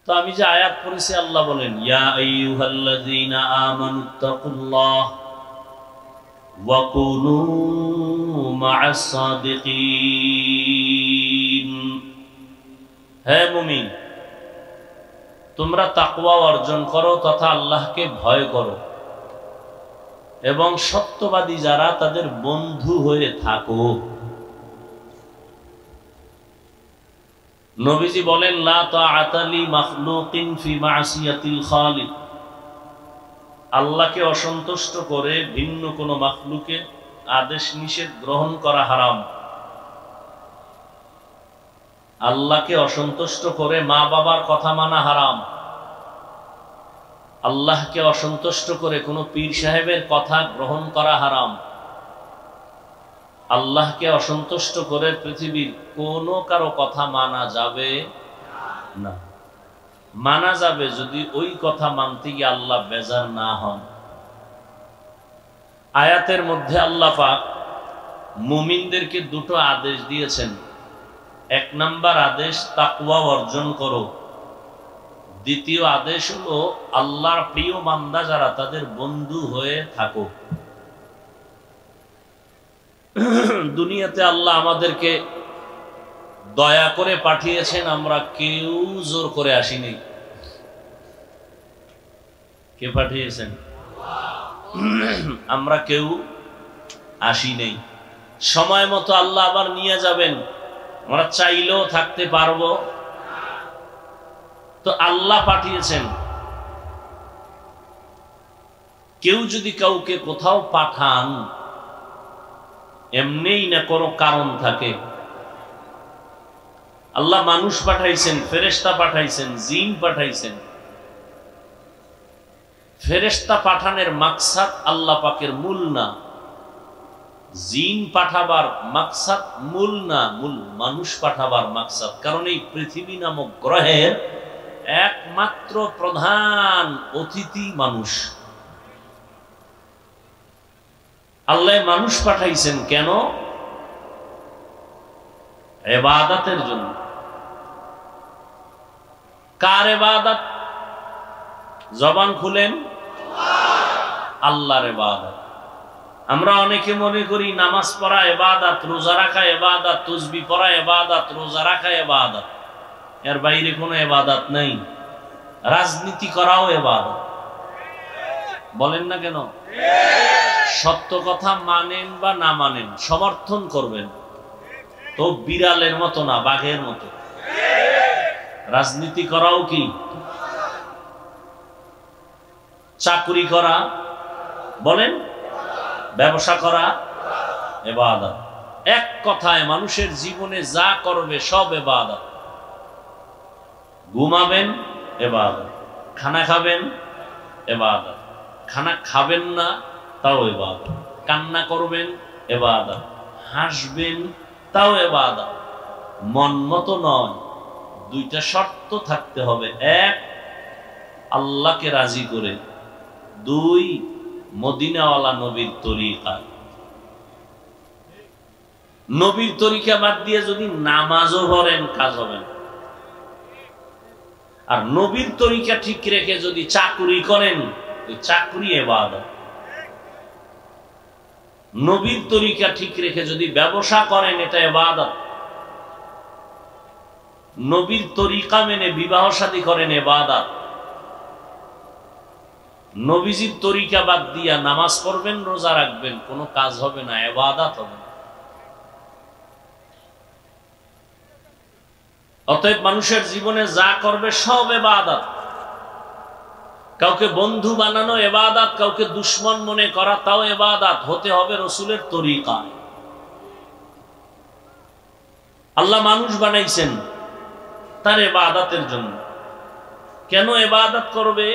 তো আমি যে আয়াত পড়েছি আল্লাহ বলেন ইয়া আইয়ুহাল্লাযীনা আমানুত্তাকুল্লাহ ওয়া কুনু মা'আস সাদিকিন। হে মুমিন, তোমরা তাকওয়া অর্জন করো তথা আল্লাহকে ভয় করো এবং সত্যবাদী যারা তাদের বন্ধু হয়ে থাকো। নবীজি বলেন লা তাআতা লি মাখলুকিন ফি মা'সিয়াতিল খালিক। আল্লাহকে অসন্তুষ্ট করে ভিন্ন কোন মাখলুকের আদেশ নিষেধ গ্রহণ করা হারাম। আল্লাহকে অসন্তুষ্ট করে মা বাবার কথা মানা হারাম। আল্লাহকে অসন্তুষ্ট করে কোনো পীর সাহেবের কথা গ্রহণ করা হারাম। আল্লাহকে অসন্তুষ্ট করে পৃথিবীর কোনো কারো কথা মানা যাবে না। মানা যাবে যদি ওই কথা মানতে গিয়ে আল্লাহ বেজার না হন। আয়াতের মধ্যে আল্লাহ পাক মুমিনদেরকে দুটো আদেশ দিয়েছেন। এক নাম্বার আদেশ তাকওয়া অর্জন করো, দ্বিতীয় আদেশ হলো আল্লাহর প্রিয় বান্দা যারা তাদের বন্ধু হয়ে থাকো। দুনিয়াতে আল্লাহ আমাদেরকে দয়া করে পাঠিয়েছেন, আমরা কেউ জোর করে আসিনি। কে পাঠিয়েছেন? আমরা কেউ আসি নেই। সময় মতো আল্লাহ আবার নিয়ে যাবেন, আমরা চাইলেও থাকতে পারবো। তো আল্লাহ পাঠিয়েছেন। কেউ যদি কাউকে কোথাও পাঠান এমনিই না, কোনো কারণ থাকে। আল্লাহ মানুষ পাঠাইছেন, ফেরেশতা পাঠাইছেন, জিন পাঠাইছেন। ফেরেশতা পাঠানোর মাকসাদ আল্লাহ পাকের মূল না, জিন পাঠাবার মাকসাদ মূল না, মূল মানুষ পাঠাবার মাকসাদ। কারণ এই পৃথিবী নামক গ্রহের একমাত্র প্রধান অতিথি মানুষ। আল্লাহ মানুষ পাঠাইছেন কেন? ইবাদতের জন্য। কার ইবাদত? জবান খুলেন, আল্লাহর ইবাদত। আমরা অনেকে মনে করি নামাজ পড়া ইবাদত, রোজা রাখা ইবাদত, তাসবিহ পড়া ইবাদত, রোজা রাখা ইবাদত। এর বাইরে কোনো ইবাদত নাই। রাজনীতি করাও ইবাদত। বলেন না কেন? সত্য কথা মানেন বা না মানেন, সমর্থন করবেন তো বিড়ালের মতো না, বাঘের মতো। রাজনীতি করাও কি? চাকরি করা বলেন, ব্যবসা করা ইবাদত। এক কথায় মানুষের জীবনে যা করবে সব ইবাদত। ঘুমাবেন ইবাদত, খানা খাবেন ইবাদত, খানা খাবেন না তাও ইবাদত, কান্না করবেন ইবাদত, হাসবেন তাও ইবাদত। মন মতো নয়, দুইটা শর্ত থাকতে হবে। এক, আল্লাহকে রাজি করে। দুই, মদিনাওয়ালা নবীর তরিকা। নবীর তরিকা বাদ দিয়ে যদি নামাজও পড়েন কাজ হবে না। আর নবীর তরিকা ঠিক রেখে যদি চাকরি করেন, ওই চাকরি ইবাদত। নবীর তরিকা ঠিক রেখে যদি ব্যবসা করেন, এটা ইবাদত। নবীর তরিকা মেনে বিবাহ শাদী করেন, ইবাদত। নবীজির তরিকা বাদ দিয়া নামাজ পড়বেন, রোজা রাখবেন, কোনো কাজ হবে না, ইবাদত হবে না। অতএব মানুষের জীবনে যা করবে সব ইবাদত। কাউকে বন্ধু বানানো ইবাদত, কাউকে দুশমন মনে করা তাও ইবাদত। হতে হবে রাসূলের তরিকায়। আল্লাহ মানুষ বানাইছেন তার ইবাদতের জন্য। কেন ইবাদত করবে?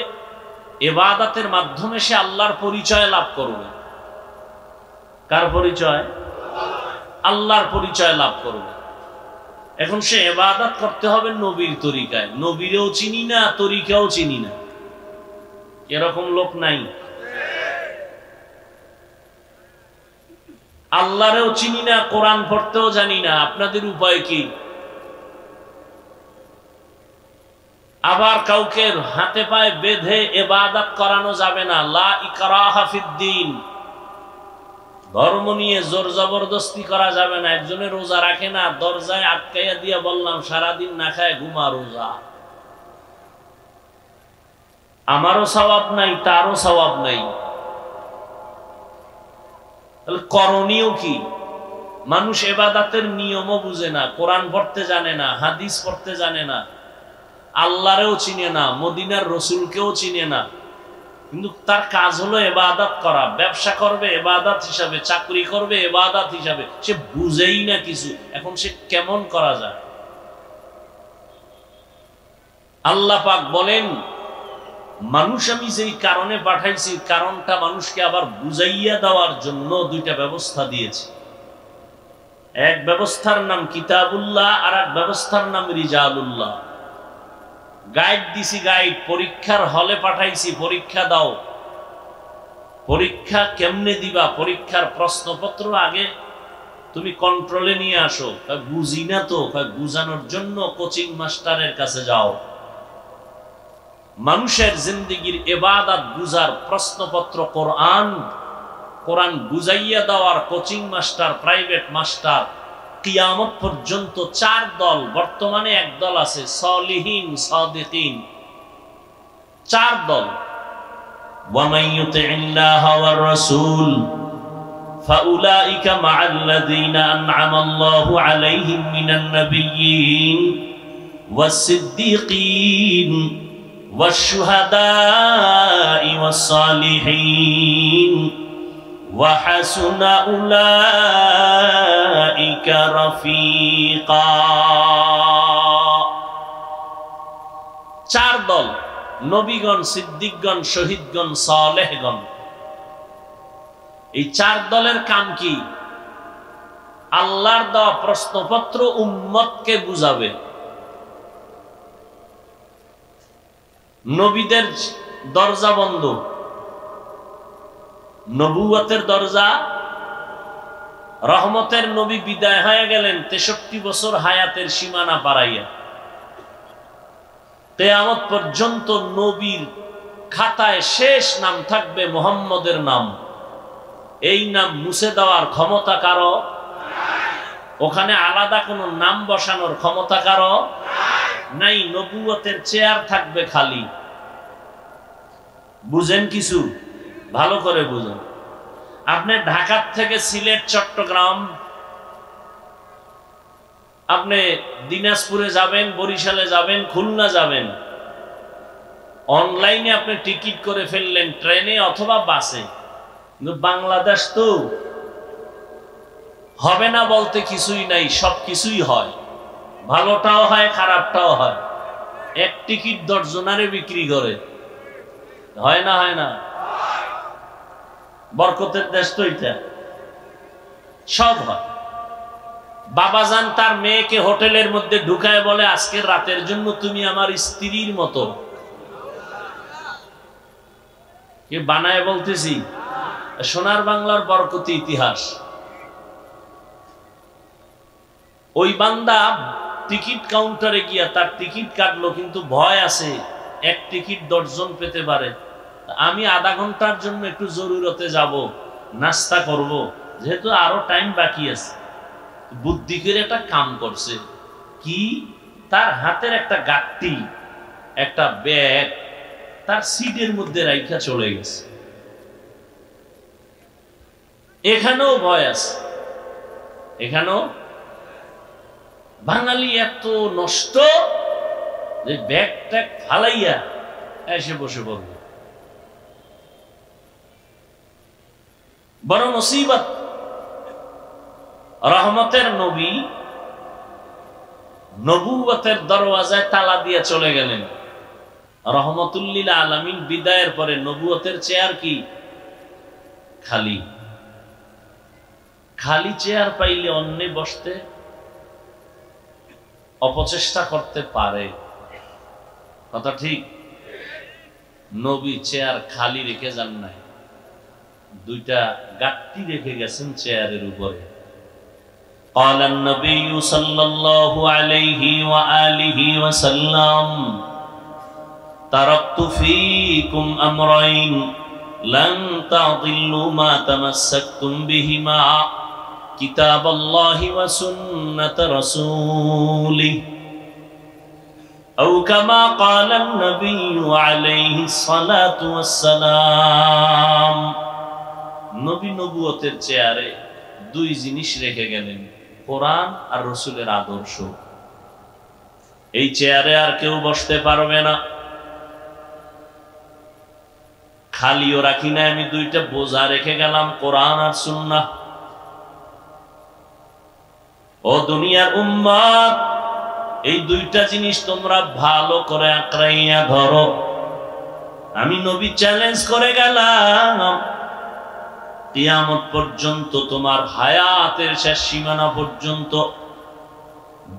ইবাদতের মাধ্যমে সে আল্লাহর পরিচয় লাভ করবে। কার পরিচয়? আল্লাহর পরিচয় লাভ করবে। এখন সে ইবাদত করতে হবে নবীর তরিকায়। নবীরেও চিনি না, তরিকাও চিনি না, এরকম লোক নাই। আল্লাহরেও চিনি না, কোরআন পড়তেও জানি না, আপনাদের উপায় কি? আবার কাউকে হাতে পায়ে বেঁধে ইবাদত করানো যাবে না। লা ইকরাহা ফিদ্দিন, ধর্ম নিয়ে জোর জবরদস্তি করা যাবে না। একজনে রোজা রাখে না, দরজায় আটকাইয়া দিয়া বললাম সারাদিন না খায় ঘুমা, রোজা আমারও সওয়াব নাই, তারও সওয়াব নাই। তাহলে করণীয় কি? মানুষ ইবাদতের নিয়মও বুঝে না, কোরআন পড়তে জানে না, হাদিস পড়তে জানে না, আল্লাহরেও চিনে না, মদিনার রসুলকেও চিনে না, কিন্তু তার কাজ হলো ইবাদত করা। ব্যবসা করবে ইবাদত হিসাবে, চাকরি করবে ইবাদত হিসাবে, সে বুঝেই না কিছু। এখন সে কেমন করা যায়? আল্লাহ পাক বলেন, মানুষ আমি যেই কারণে পাঠাইছি, কারণটা মানুষকে আবার বুঝাইয়া দেওয়ার জন্য দুইটা ব্যবস্থা দিয়েছি। এক ব্যবস্থার নাম কিতাবুল্লাহ, আর এক ব্যবস্থার নাম রিজালুল্লাহ। গাইড দিছি, গাইড। পরীক্ষার হলে পাঠাইছি, পরীক্ষা দাও। পরীক্ষা কেমনে দিবা? পরীক্ষার প্রশ্নপত্র আগে তুমি কন্ট্রোলে নিয়ে আসো। বুঝি না তো, বুঝানোর জন্য কোচিং মাস্টারের কাছে যাও। মানুষের জিন্দেগির ইবাদত বুঝার প্রশ্নপত্র কোরআন, কোরআন বুঝাইয়া দেওয়ার কোচিং মাস্টার, প্রাইভেট মাস্টার। কিয়ামত পর্যন্ত চার দল, বর্তমানে এক দল আছে সলিহিন সাদিকিন, চার দল। ওয়ামান ইউতিইল্লাহা ওয়ার রাসূল ফাউলাইকা মাআল্লাযীনা আন'আমাল্লাহু আলাইহিম মিনান নাবিয়্যিন ওয়াস-সিদ্দীকিন ওয়াশ-শুহাদা'i ওয়াস-সালিহিন ওয়া হাসুনা উলাইকা রাফিকা। চার দল: নবীগণ, সিদ্দিকগণ, শহীদগণ, সালেহগণ। এই চার দলের কাম কি? আল্লাহর দেওয়া প্রশ্নপত্র উম্মতকে বুঝাবে। নবীদের দরজা বন্ধ, নবুয়তের দরজা। রহমতের নবী বিদায় হয়ে গেলেন 63 বছর হায়াতের সীমানা পারাইয়া। কিয়ামত পর্যন্ত নবীর খাতায় শেষ নাম থাকবে মুহাম্মদের নাম। এই নাম মুছে দেওয়ার ক্ষমতা কারো? ওখানে আলাদা কোনো নাম বসানোর ক্ষমতা কারো নাই। নবুয়তের চেয়ার থাকবে খালি। বুঝেন কিছু? ভালো করে বুঝেন। আপনি ঢাকা থেকে সিলেট, চট্টগ্রাম, আপনি দিনাজপুরে যাবেন, বরিশালে যাবেন, খুলনা যাবেন, অনলাইনে আপনি টিকিট করে ফেললেন ট্রেনে অথবা বাসে। কিন্তু বাংলাদেশ তো হবে না বলতে কিছুই নাই, সব কিছুই হয়। ভালোটাও হয়, খারাপটাও হয়। এক টিকিট 10 জনারে বিক্রি করে, হয় না? হয় না? বরকতের দেশ তো এটা, সব হয়। বাবাজান তার মেয়েকে হোটেলের মধ্যে ঢুকায় বলে, আজকের রাতের জন্য তুমি আমার স্ত্রীর মতো। কে বানায় বলতেছি? সোনার বাংলার বরকতি ইতিহাস। ওই বান্দা টিকিট কাউন্টারে গিয়া তার টিকিট কাটলো, কিন্তু ভয় আছে এক টিকিট 10 জন পেতে পারে। আমি আধা ঘন্টার জন্য একটু জরুরতে যাব, নাস্তা করব, যেহেতু আরো টাইম বাকি আছে। বুদ্ধি করে একটা কাম করছে কি, তার হাতের একটা গাট্টি, একটা ব্যাগ তার সিটের মধ্যে রাইখা চলে গেছে। এখানেও ভয় আছে, এখানেও। বাঙালি এত নষ্ট যে ব্যাগ ট্যাগ ফালাইয়া এসে বসে পড়বে। বড় মুসিবত। রহমতের নবী নবুয়তের দরওয়াজায় তালা দিয়ে চলে গেলেন। রহমতুল্লিল আলামিন বিদায়ের পরে নবুয়তের চেয়ার কি? খালি। খালি চেয়ার পাইলে অন্যে বসতে অপচেষ্টা করতে পারে, কথা ঠিক? নবী চেয়ার খালি রেখে যান নাই, দুইটা গাট্টি রেখে গেছেন চেয়ারের উপরে। قال النبي صلى الله عليه وآله وسلم তারাকতু ফীকুম আমরাইন লান তাযিল্লু মা তামাসসাকতুম বিহিমা কিতাবাল্লাহি ওয়া সুন্নাত রাসূলিহি আও কামা ক্বালা আন-নাবিয়্যু আলাইহিস সালাতু ওয়াস সালাম। নবী নবুয়তের চেয়ারে দুই জিনিস রেখে গেলেন, কোরআন আর রাসূলের আদর্শ। এই চেয়ারে আর কেউ বসতে পারবে না। খালিও রাখি না, আমি দুইটা বোঝা রেখে গেলাম, কোরআন আর সুন্নাহ। ও দুনিয়ার উম্মত, এই দুইটা জিনিস তোমরা ভালো করে আঁকড়াইয়া ধরো। আমি নবী চ্যালেঞ্জ করে গেলাম, কিয়ামত পর্যন্ত, তোমার হায়াতের শেষ সীমানা পর্যন্ত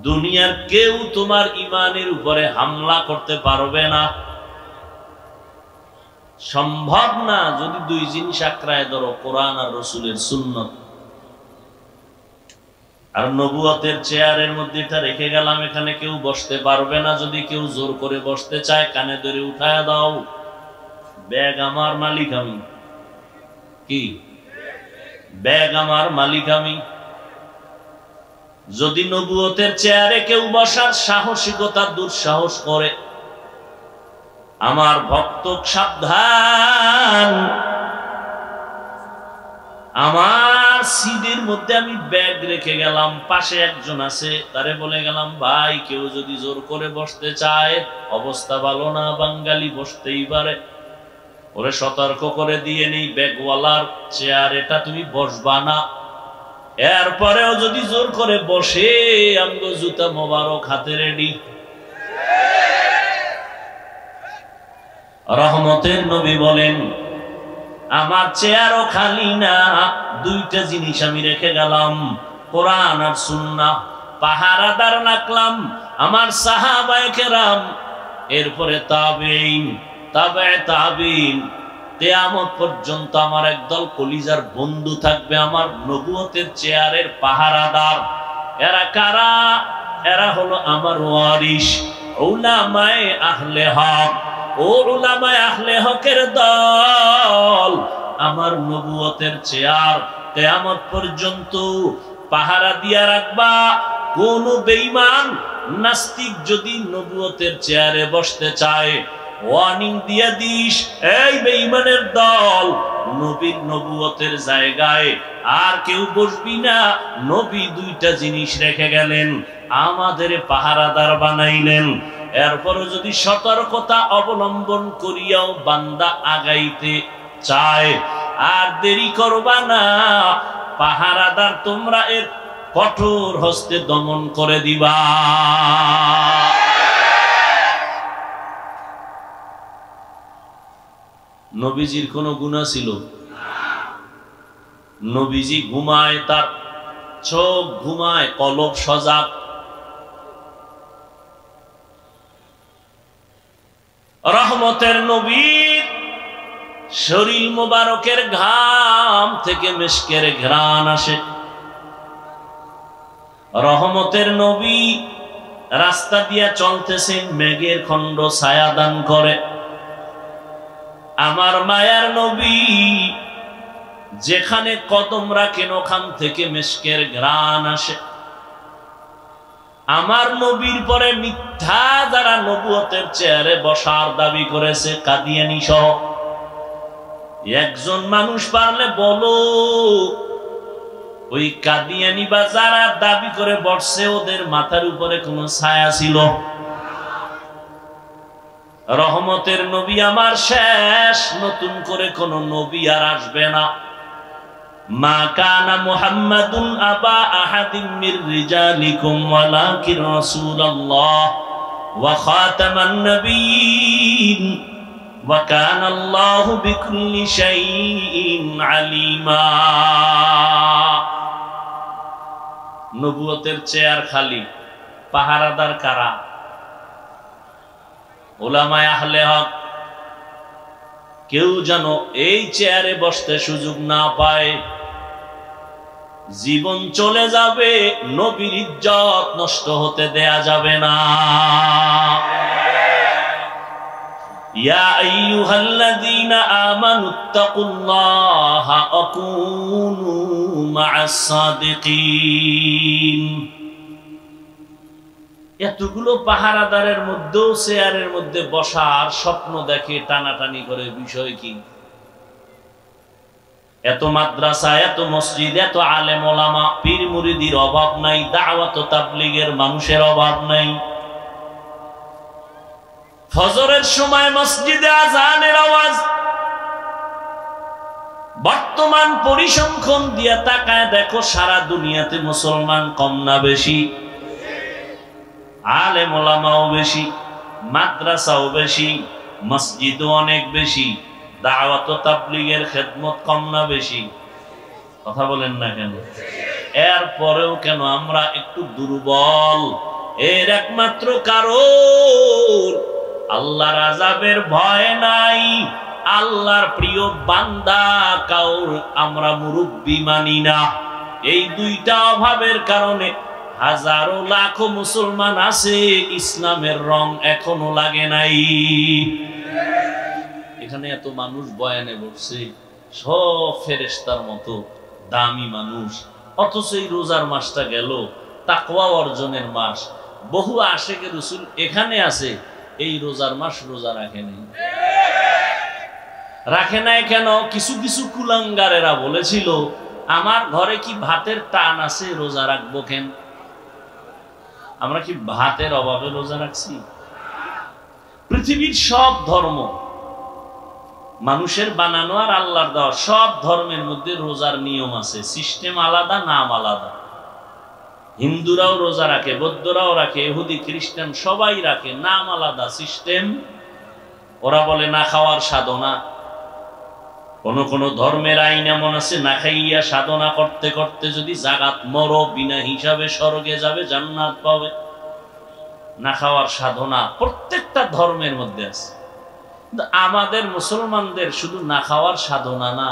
দুনিয়ার কেউ তোমার ঈমানের উপরে হামলা করতে পারবে না, সম্ভব না, যদি দুই জিনিস আঁকড়ায় ধরো, কোরআন আর রাসূলের সুন্নাত। আর নবুয়তের চেয়ারের মধ্যে এটা রেখে গেলাম, এখানে কেউ বসতে পারবে না। যদি কেউ জোর করে বসতে চায়, কানে ধরে উঠায় দাও, ব্যাগ আমার মালিক আমি। কি ব্যাগ আমার মালিক আমি। যদি নবুয়তের চেয়ারে কেউ বসার সাহসিকতা দুঃসাহস করে, আমার ভক্ত সাবধান, আমার সিটের মধ্যে আমি ব্যাগ রেখে গেলাম, পাশে একজন আছে, তারে বলে গেলাম, ভাই কেউ যদি জোর করে বসতে চায়, অবস্থা ভালো না, বাঙালি বসতেই পারে, ওরে সতর্ক করে দিয়ে নেই, ব্যাগওয়ালার চেয়ার এটা, তুমি বসবা না। এরপরেও যদি জোর করে বসে, আমগো জুতা মোবারক হাতে রেডি। রহমতের নবী বলেন, আমার চেয়ারও খালি না, দুইটা জিনিস আমি রেখে গেলাম, কোরআন আর সুন্নাহ। পাহারাদার রাখলাম আমার সাহাবায়ে কেরাম, এরপরে তাবেঈন, তাবে তাবেঈন, কিয়ামত পর্যন্ত আমার একদল কলিজার বন্ধু থাকবে, আমার নবুয়তের চেয়ারের পাহারাদার। এরা কারা? এরা হলো আমার ওয়ারিস, উলামায়ে আহলে হক। ও উলামায়ে আহলে হকের দল, আমার নবুয়তের চেয়ার কিয়ামত পর্যন্ত পাহারা দিয়া রাখবা। কোন বেঈমান নাস্তিক যদি নবুয়তের চেয়ারে বসতে চায়, ওয়ার্নিং দিয়া দিস, এই বেঈমানের দল, নবীর নবুয়তের জায়গায় আর কেউ বসবি না। নবী দুইটা জিনিস রেখে গেলেন, আমাদের পাহারাদার বানাইলেন। এরপরও যদি সতর্কতা অবলম্বন করিয়াও বান্দা আগাইতে চায়, আর দেরি করবা না, পাহারাদার তোমরা এর কঠোর হস্তে দমন করে দিবা। নবীজির কোন গুনাহ ছিল? নবীজি ঘুমায়, তার চোখ ঘুমায়, কলব সজাগ। রহমতের নবীর শরীর মোবারকের ঘাম থেকে মিশকের ঘ্রাণ আসে। রহমতের নবী রাস্তা দিয়া চলতেছেন, মেঘের খণ্ড ছায়া দান করে। আমার মায়ার নবী যেখানে কদম রাখেন, ওখান থেকে মিশকের ঘ্রাণ আসে। আমার নবীর পরে মিথ্যা যারা নবুয়তের চেয়ারে বসার দাবি করেছে, কাদিয়ানী সহ, একজন মানুষ পারলে বলো, ওই কাদিয়ানী বা যারা দাবি করে বসছে, ওদের মাথার উপরে কোন ছায়া ছিল? রহমতের নবী আমার শেষ, নতুন করে কোন নবী আর আসবে না। মা কানা মুহাম্মাদুন আবা আহাদিম মির রিজালিকুম ওয়ালাকিন রাসূলুল্লাহ ওয়া খাতামান নাবিয়্যিন ওয়া কানা আল্লাহু বিকুল্লি শাইইন আলিমা। নবুয়তের চেয়ার খালি, পাহারাদার কারা? উলামায়ে আহলে হক। কেউ যেন এই চেয়ারে বসতে সুযোগ না পায়, জীবন চলে যাবে, নবীর ইজ্জত নষ্ট হতে দেয়া যাবে না। ইয়া আইয়ুহাল্লাযীনা আমানুত্তাকুল্লাহা ওয়া কুনু মা'আস সাদিকিন। এতগুলো পাহারাদারের মধ্যেও চেয়ারের মধ্যে বসার স্বপ্ন দেখে টানাটানি করে, বিষয় কি? এত মাদ্রাসা, এত মসজিদ, এত আলেম ওলামা, পীর মুরিদির অভাব নাই, দাওয়াত ও তাবলীগের মানুষের অভাব নাই। ফজরের সময় মসজিদে আযানের আওয়াজ। বর্তমান পরিসংখ্যান দিয়ে তাকায় দেখো সারা দুনিয়াতে মুসলমান কম না বেশি? আলেম ওলামাও বেশি, মাদ্রাসাও বেশি, মসজিদও অনেক বেশি। দাওয়াত ও তাবলীগের খেদমত কম না বেশি? কথা বলেন না কেন? এরপরেও কেন আমরা একটু দুর্বল? এর একমাত্র কারণ আল্লাহর আযাবের ভয় নাই, আল্লাহর প্রিয় বান্দা কাউর আমরা মুরব্বি মানি না। এই দুইটা অভাবের কারণে হাজারো লাখো মুসলমান আছে, ইসলামের রং এখনো লাগে নাই। এখানে এত মানুষ বয়ানে বসছে, সব ফেরেশতার মতো দামি মানুষ, অথচ এই রোজার মাসটা গেল, তাকওয়া অর্জনের মাস। বহু আশিকে রাসূল এখানে আছে, এই রোজার মাস রোজা রাখে নাই। রাখে নাই কেন? কিছু কিছু কুলাঙ্গারেরা বলেছিল, আমার ঘরে কি ভাতের টান আছে, রোজা রাখবো কেন? আমরা কি ভাতের অভাবে রোজা রাখছি? পৃথিবীর সব ধর্ম মানুষের বানানো আর আল্লাহর দেওয়া, সব ধর্মের মধ্যে রোজার নিয়ম আছে, সিস্টেম আলাদা, নাম আলাদা। হিন্দুরাও রোজা রাখে, বৌদ্ধরাও রাখে, ইহুদি খ্রিস্টান সবাই রাখে, নাম আলাদা, সিস্টেম। ওরা বলে না খাওয়ার সাধনা। কোন কোন ধর্মের আইন এমন আছে, না খাইয়া সাধনা করতে করতে যদি জাগাত মরো, বিনা হিসাবে স্বর্গে যাবে, জান্নাত পাবে। না খাওয়ার সাধনা প্রত্যেকটা ধর্মের মধ্যে আছে। আমাদের মুসলমানদের শুধু না খাওয়ার সাধনা না,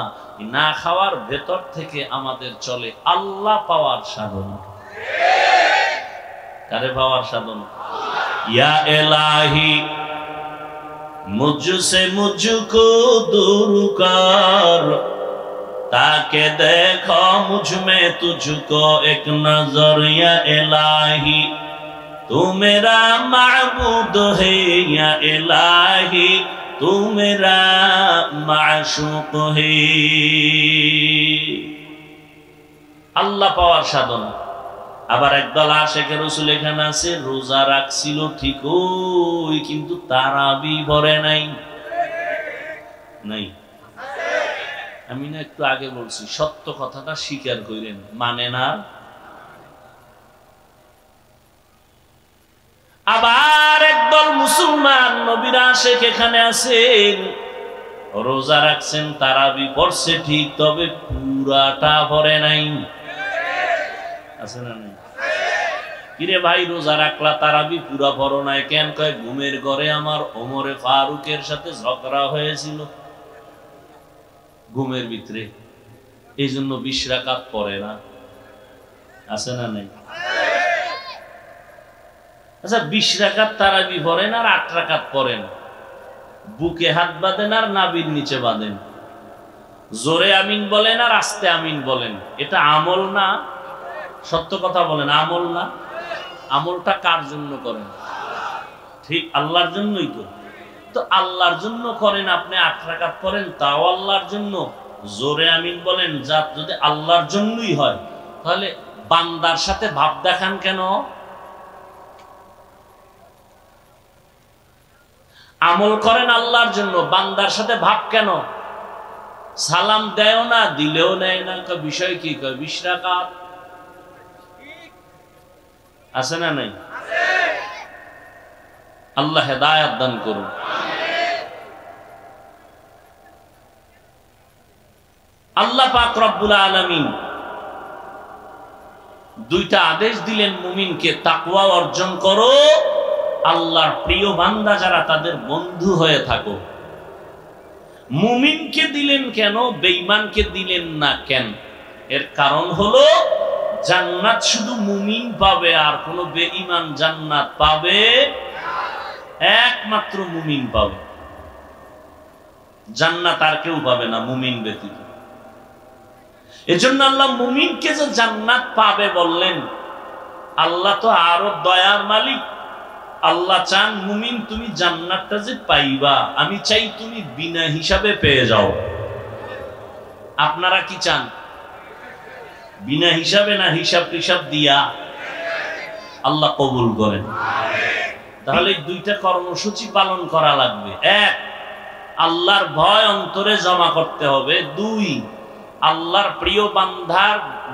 না খাওয়ার ভেতর থেকে আমাদের চলে আল্লাহ পাওয়ার সাধনা। কারে পাওয়ার সাধনা? ইয়া ইলাহি মুঝসে মুঝকো दूर कर, ताके देखो मुझ में तुझको एक नजर। या इलाही तू मेरा माबूद है, या इलाही तू मेरा माशूक है। আল্লাহ পাওয়ার সাধনা। আবার একদল আশিকে রাসূল এখানে আছে, রোজা রাখছিল ঠিকই, কিন্তু তারাবি পড়ে নাই। নাই? আমি না একটু আগে বলছি, সত্য কথাটা স্বীকার করেন, মানে না। আবার একদল মুসলমান নবীর আশিক এখানে আছেন, রোজা রাখছেন, তারাবি পড়ছে ঠিক, তবে পুরাটা পড়ে নাই। আছে না নাই? কিরে ভাই, রোজা রাখলা, তারাবি পুরা পড়ো নাই কেন? কয় ঘুমের ঘরে আমার ওমরে ফারুকের সাথে ঝগড়া হয়েছিল ঘুমের ভিতরে, এই জন্য 20 রাকাত পড়ে না। আছে না নাই? আচ্ছা, 20 রাকাত তারাবি পড়েন আর 8 রাকাত পড়েন, বুকে হাত বাঁধেন আর নাভির নিচে বাঁধেন, জোরে আমিন বলেন আর আস্তে আমিন বলেন, এটা আমল না? সত্য কথা বলেন, আমল না? আমলটা কার জন্য করেন? ঠিক আল্লাহর জন্যই তো। তো আল্লাহর জন্য করেন, আপনি 8 রাকাত পড়েন, তাও আল্লাহর জন্য, জোরে আমিন বলেন, যা যদি আল্লাহর জন্যই হয়, তাহলে বান্দার সাথে ভাব দেখান কেন? আমল করেন আল্লাহর জন্য, বান্দার সাথে ভাব কেন? সালাম দেও না, দিলেও নেয় না, বিষয় কি? 20 রাকাত। আছে না নাই? আল্লাহ হেদায়েত দান করুন। আল্লাহ পাক রব্বুল আলামিন দুইটা আদেশ দিলেন মুমিনকে, তাকওয়া অর্জন করো, আল্লাহর প্রিয় বান্দা যারা তাদের বন্ধু হয়ে থাকো। মুমিনকে দিলেন কেন, বেঈমানকে দিলেন না কেন? এর কারণ হলো জান্নাত শুধু মুমিন পাবে, আর কোন বেঈমান জান্নাত পাবে? একমাত্র মুমিন পাবে। জান্নাত আর কেউ পাবে না মুমিন ব্যতীত। এজন্য আল্লাহ মুমিনকে যে জান্নাত পাবে বললেন, আল্লাহ তো আরো দয়ার মালিক। আল্লাহ চান মুমিন তুমি জান্নাতটা যে পাইবা, আমি চাই তুমি বিনা হিসাবে পেয়ে যাও। আপনারা কি চান? বিনা হিসাবে না হিসাব টিসাব দিয়া? আল্লাহ কবুল করেন। তাহলে দুইটা কর্মসূচি পালন করা লাগবে। এক, আল্লাহর ভয় অন্তরে জমা করতে হবে। দুই, আল্লাহর প্রিয়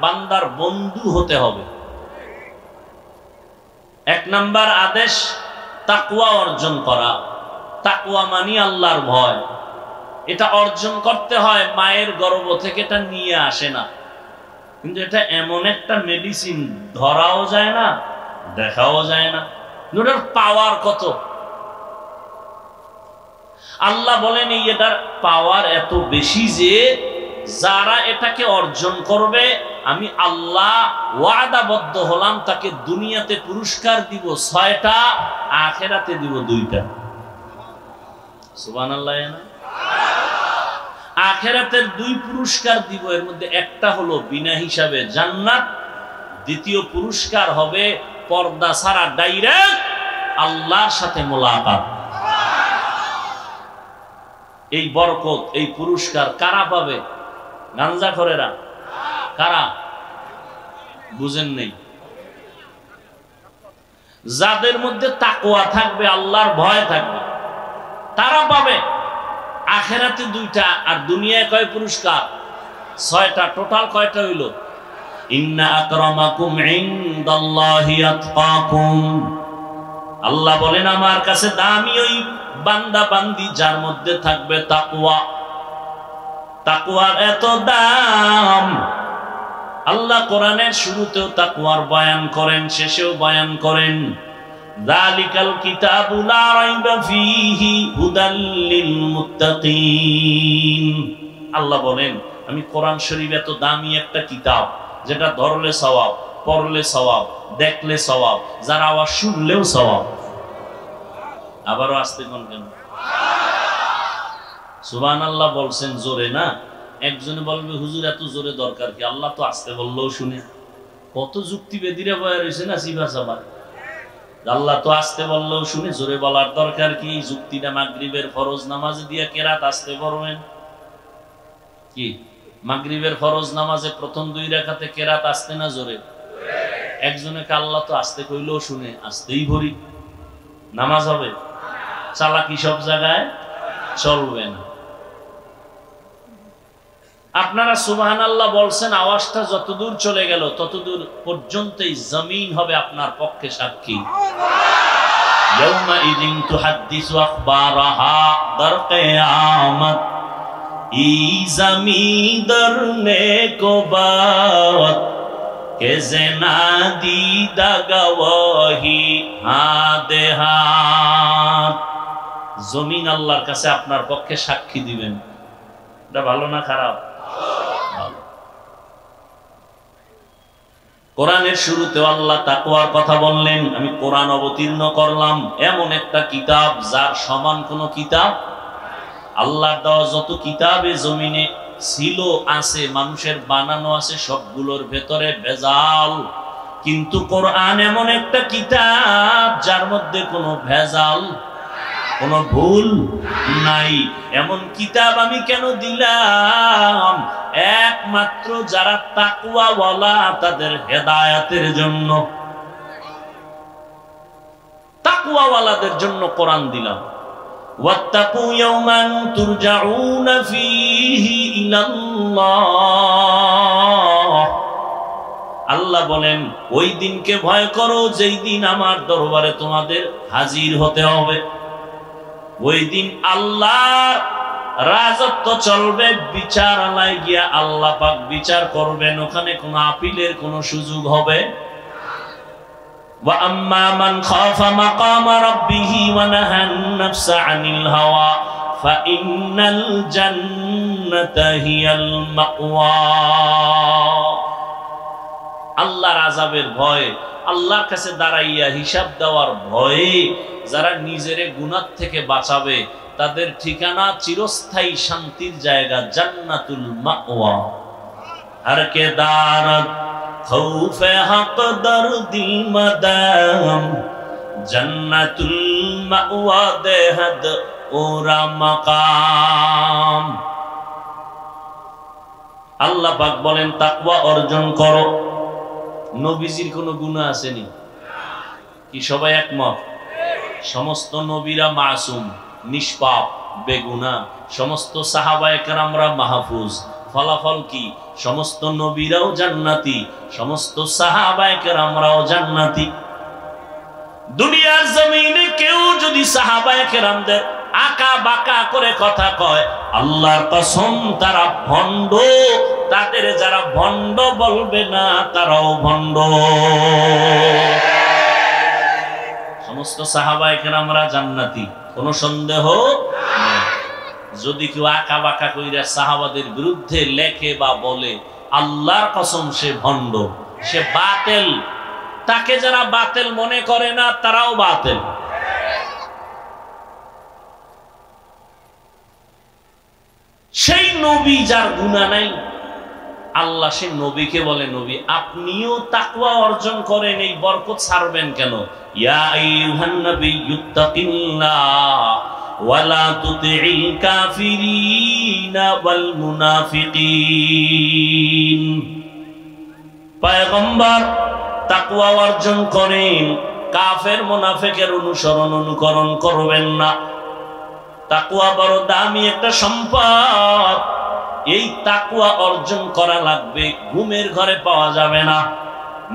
বান্দার বন্ধু হতে হবে। এক নাম্বার আদেশ তাকওয়া অর্জন করা। তাকওয়া মানে আল্লাহর ভয়। এটা অর্জন করতে হয়, মায়ের গর্ভ থেকে এটা নিয়ে আসে না। কিন্তু এটা এমন একটা মেডিসিন, ধরাও যায় না, দেখাও যায় না। এটার পাওয়ার কত! আল্লাহ বলেন এটার পাওয়ার এত বেশি যে যারা এটাকে অর্জন করবে আমি আল্লাহ ওয়াদাবদ্ধ হলাম তাকে দুনিয়াতে পুরস্কার দিব 6টা, আখিরাতে দিব 2টা। সুবহানাল্লাহ। আখিরাতের 2 পুরস্কার দিব, এর মধ্যে একটা হলো বিনা হিসাবে জান্নাত, দ্বিতীয় পুরস্কার হবে পর্দা ছাড়া ডাইরেক্ট আল্লাহর সাথে মোলাকাত। এই বরকত, এই পুরস্কার কারা পাবে? গাঞ্জাখোরেরা। কারা? বুঝেন নেই? যাদের মধ্যে তাকওয়া থাকবে, আল্লাহর ভয় থাকবে, তারা পাবে। আখিরাতে 2টা, আর দুনিয়ায় কয় পুরস্কার? 6টা। টোটাল কয়টা হইল? ইন্না আকরামাকুম ইনদাল্লাহি আতকাকুম। আল্লাহ বলেন আমার কাছে দামি ওই বান্দা বান্দি যার মধ্যে থাকবে তাকওয়া। তাকওয়ার এত দাম। আল্লাহ কোরআনের শুরুতেও তাকওয়ার বয়ান করেন, শেষেও বয়ান করেন। যালিকাল কিতাবু লা রাইবা ফীহি হুদাল লিল মুত্তাকিন। আল্লাহ বলেন আমি কোরআন শরীফ এত দামি একটা কিতাব, যেটা ধরলে সওয়াব, পড়লে সওয়াব, দেখলে সওয়াব, যারা আওয়াজ শুনলেও সওয়াব। আবারও আসতে কোন কেন? সুবহানাল্লাহ বলছেন জোরে না? একজনে বলবে হুজুর এত জোরে দরকার কি? আল্লাহ তো আসতে বললেও শুনে। কত যুক্তি বেদিরা বয়া রয়েছে না সিবা সাবা। আল্লাহ তো আসতে বললেও শুনে, জোরে বলার দরকার কি? যুক্তিটা মাগরিবের ফরজ নামাজে দিয়ে কেরাত আসতে পড়বেন কি? মাগরিবের ফরজ নামাজে প্রথম 2 রাকাতে কেরাত আসতে না জোরে? একজনে আল্লাহ তো আসতে কইলেও শুনে, আসতেই ভরি নামাজ হবে? চালাকি সব জায়গায় চলবে না। আপনারা সুবহানাল্লাহ বলছেন, আওয়াজটা যতদূর চলে গেল ততদূর পর্যন্তই জমিন হবে আপনার পক্ষে সাক্ষী। ইয়াউমা ইযিন তুহাদ্দিসু আখবারাহা দার কিয়ামত ই জমিন দরনে কো বাত কে জেনা দিদা গওয়াহি হাদে হাত। জমিন আল্লাহর কাছে আপনার পক্ষে সাক্ষী দিবেন। এটা ভালো না খারাপ? কোরআনের শুরুতে আল্লাহ তাকওয়ার কথা বললেন। আমি কোরআন অবতীর্ণ করলাম, এমন একটা কিতাব যার সমান কোন কিতাব। আল্লাহর দেওয়া যত কিতাবে জমিনে ছিল, আছে, মানুষের বানানো আছে, সবগুলোর ভেতরে ভেজাল। কিন্তু কোরআন এমন একটা কিতাব যার মধ্যে কোনো ভেজাল, কোনো ভুল নাই। এমন কিতাব আমি কেন দিলাম? একমাত্র যারা তাকওয়াওয়ালা তাদের হেদায়েতের জন্য, তাকওয়াওয়ালাদের জন্য কোরআন দিলাম। ওয়াত্তাকু ইয়াওমান তুরজাউনা ফীহি ইলাল্লাহ। আল্লাহ বলেন ওই দিনকে ভয় করো যেই দিন আমার দরবারে তোমাদের হাজির হতে হবে। ওই দিন আল্লাহর রাজত্ব চলবে, বিচারালয়ে গিয়া আল্লাহ পাক বিচার করবেন। ওখানে কোনো আপিলের কোনো সুযোগ হবে? ওয়া আম্মা মান খাফা মাকামা রাব্বিহি ওয়া নাহান নাফসা আনিল হাওয়া ফা ইন্নাল জান্নাতা হিয়াল মাওয়া। আল্লাহর আযাবের ভয় আল্লাহর কাছে দাঁড়াইয়া হিসাব দেওয়ার ভয়ে যারা নিজেরে গুনাহ থেকে বাঁচাবে তাদের ঠিকানা চিরস্থায়ী শান্তির জায়গা জান্নাতুল মাওয়া। हर के दारत खौफे हक दर्दी मदाम जन्नतुल मावा देहद ओरा मकाम। আল্লাহ পাক বলেন তাকওয়া অর্জন করো। নবীজির কোনো গুনাহ আসেনি কি? সবাই একমত? সমস্ত নবীরা মাসুম, নিষ্পাপ, বেগুনাহ। সমস্ত সাহাবায়ে কেরামরা মাহফুজ। ফলাফল কি? সমস্ত নবীরাও জান্নাতি, সমস্ত সাহাবায়ে কেরামরাও জান্নাতি। দুনিয়ার জমিনে কেউ যদি সাহাবায়ে কেরামদের আকা বাকা করে কথা কয়, আল্লাহর কসম তারা ভণ্ড। তাদের যারা ভণ্ড বলবে না তারাও ভণ্ড। সমস্ত সাহাবায়ে কেরামরা জান্নাতি, কোনো সন্দেহ নেই। যদি কেউ আঁকা বাঁকা কইরা সাহাবাদের বিরুদ্ধে লেখে বা বলে, আল্লাহর কসম সে ভণ্ড, সে বাতিল। তাকে যারা বাতিল মনে করে না তারাও বাতিল। সেই নবী যার গুনাহ নাই, আল্লাহ সে নবীকে বলে, নবী আপনিও তাকওয়া অর্জন করেন, এই বরকত ছাড়বেন কেন? ইয়া আইয়ুহান নাবিয়্যুত্তাকিল্লাহ ওয়ালা তুতি'ল কাফিরিনা ওয়াল মুনাফিকিন। পয়গম্বর তাকওয়া অর্জন করেন, কাফের মুনাফিকের অনুকরণ করবেন না। তাকওয়া বড় দামি একটা সম্পদ। এই তাকওয়া অর্জন করা লাগবে, ঘুমের ঘরে পাওয়া যাবে না,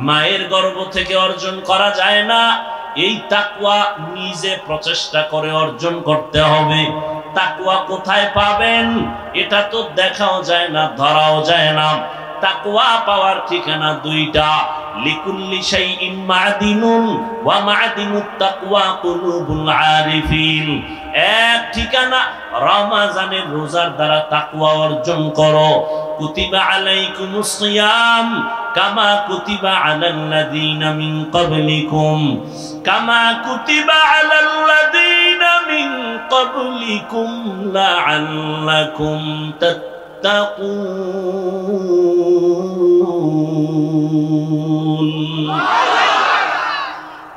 মায়ের গর্ভ থেকে অর্জন করা যায় না। এই তাকওয়া নিজে প্রচেষ্টা করে অর্জন করতে হবে। তাকওয়া কোথায় পাবেন এটা তো দেখাও যায় না, ধরাও যায় না। তাকওয়া পাওয়ার ঠিকানা দুইটা। লিকুল্লি শাইইন মা'দিনুন ওয়া মা'দিনুত তাকওয়া কুলুবুল আরিফিন। এক ঠিকানা রমজানের রোজার দ্বারা তাকওয়া অর্জন করো। কুতিবা আলাইকুমুস সিয়াম কামা কুতিবা আলাল্লাযীনা মিন ক্বাবলিকুম কামা কুতিবা আলাল্লাযীনা মিন ক্বাবলিকুম লাআল্লাকুম তাত্তাকুন।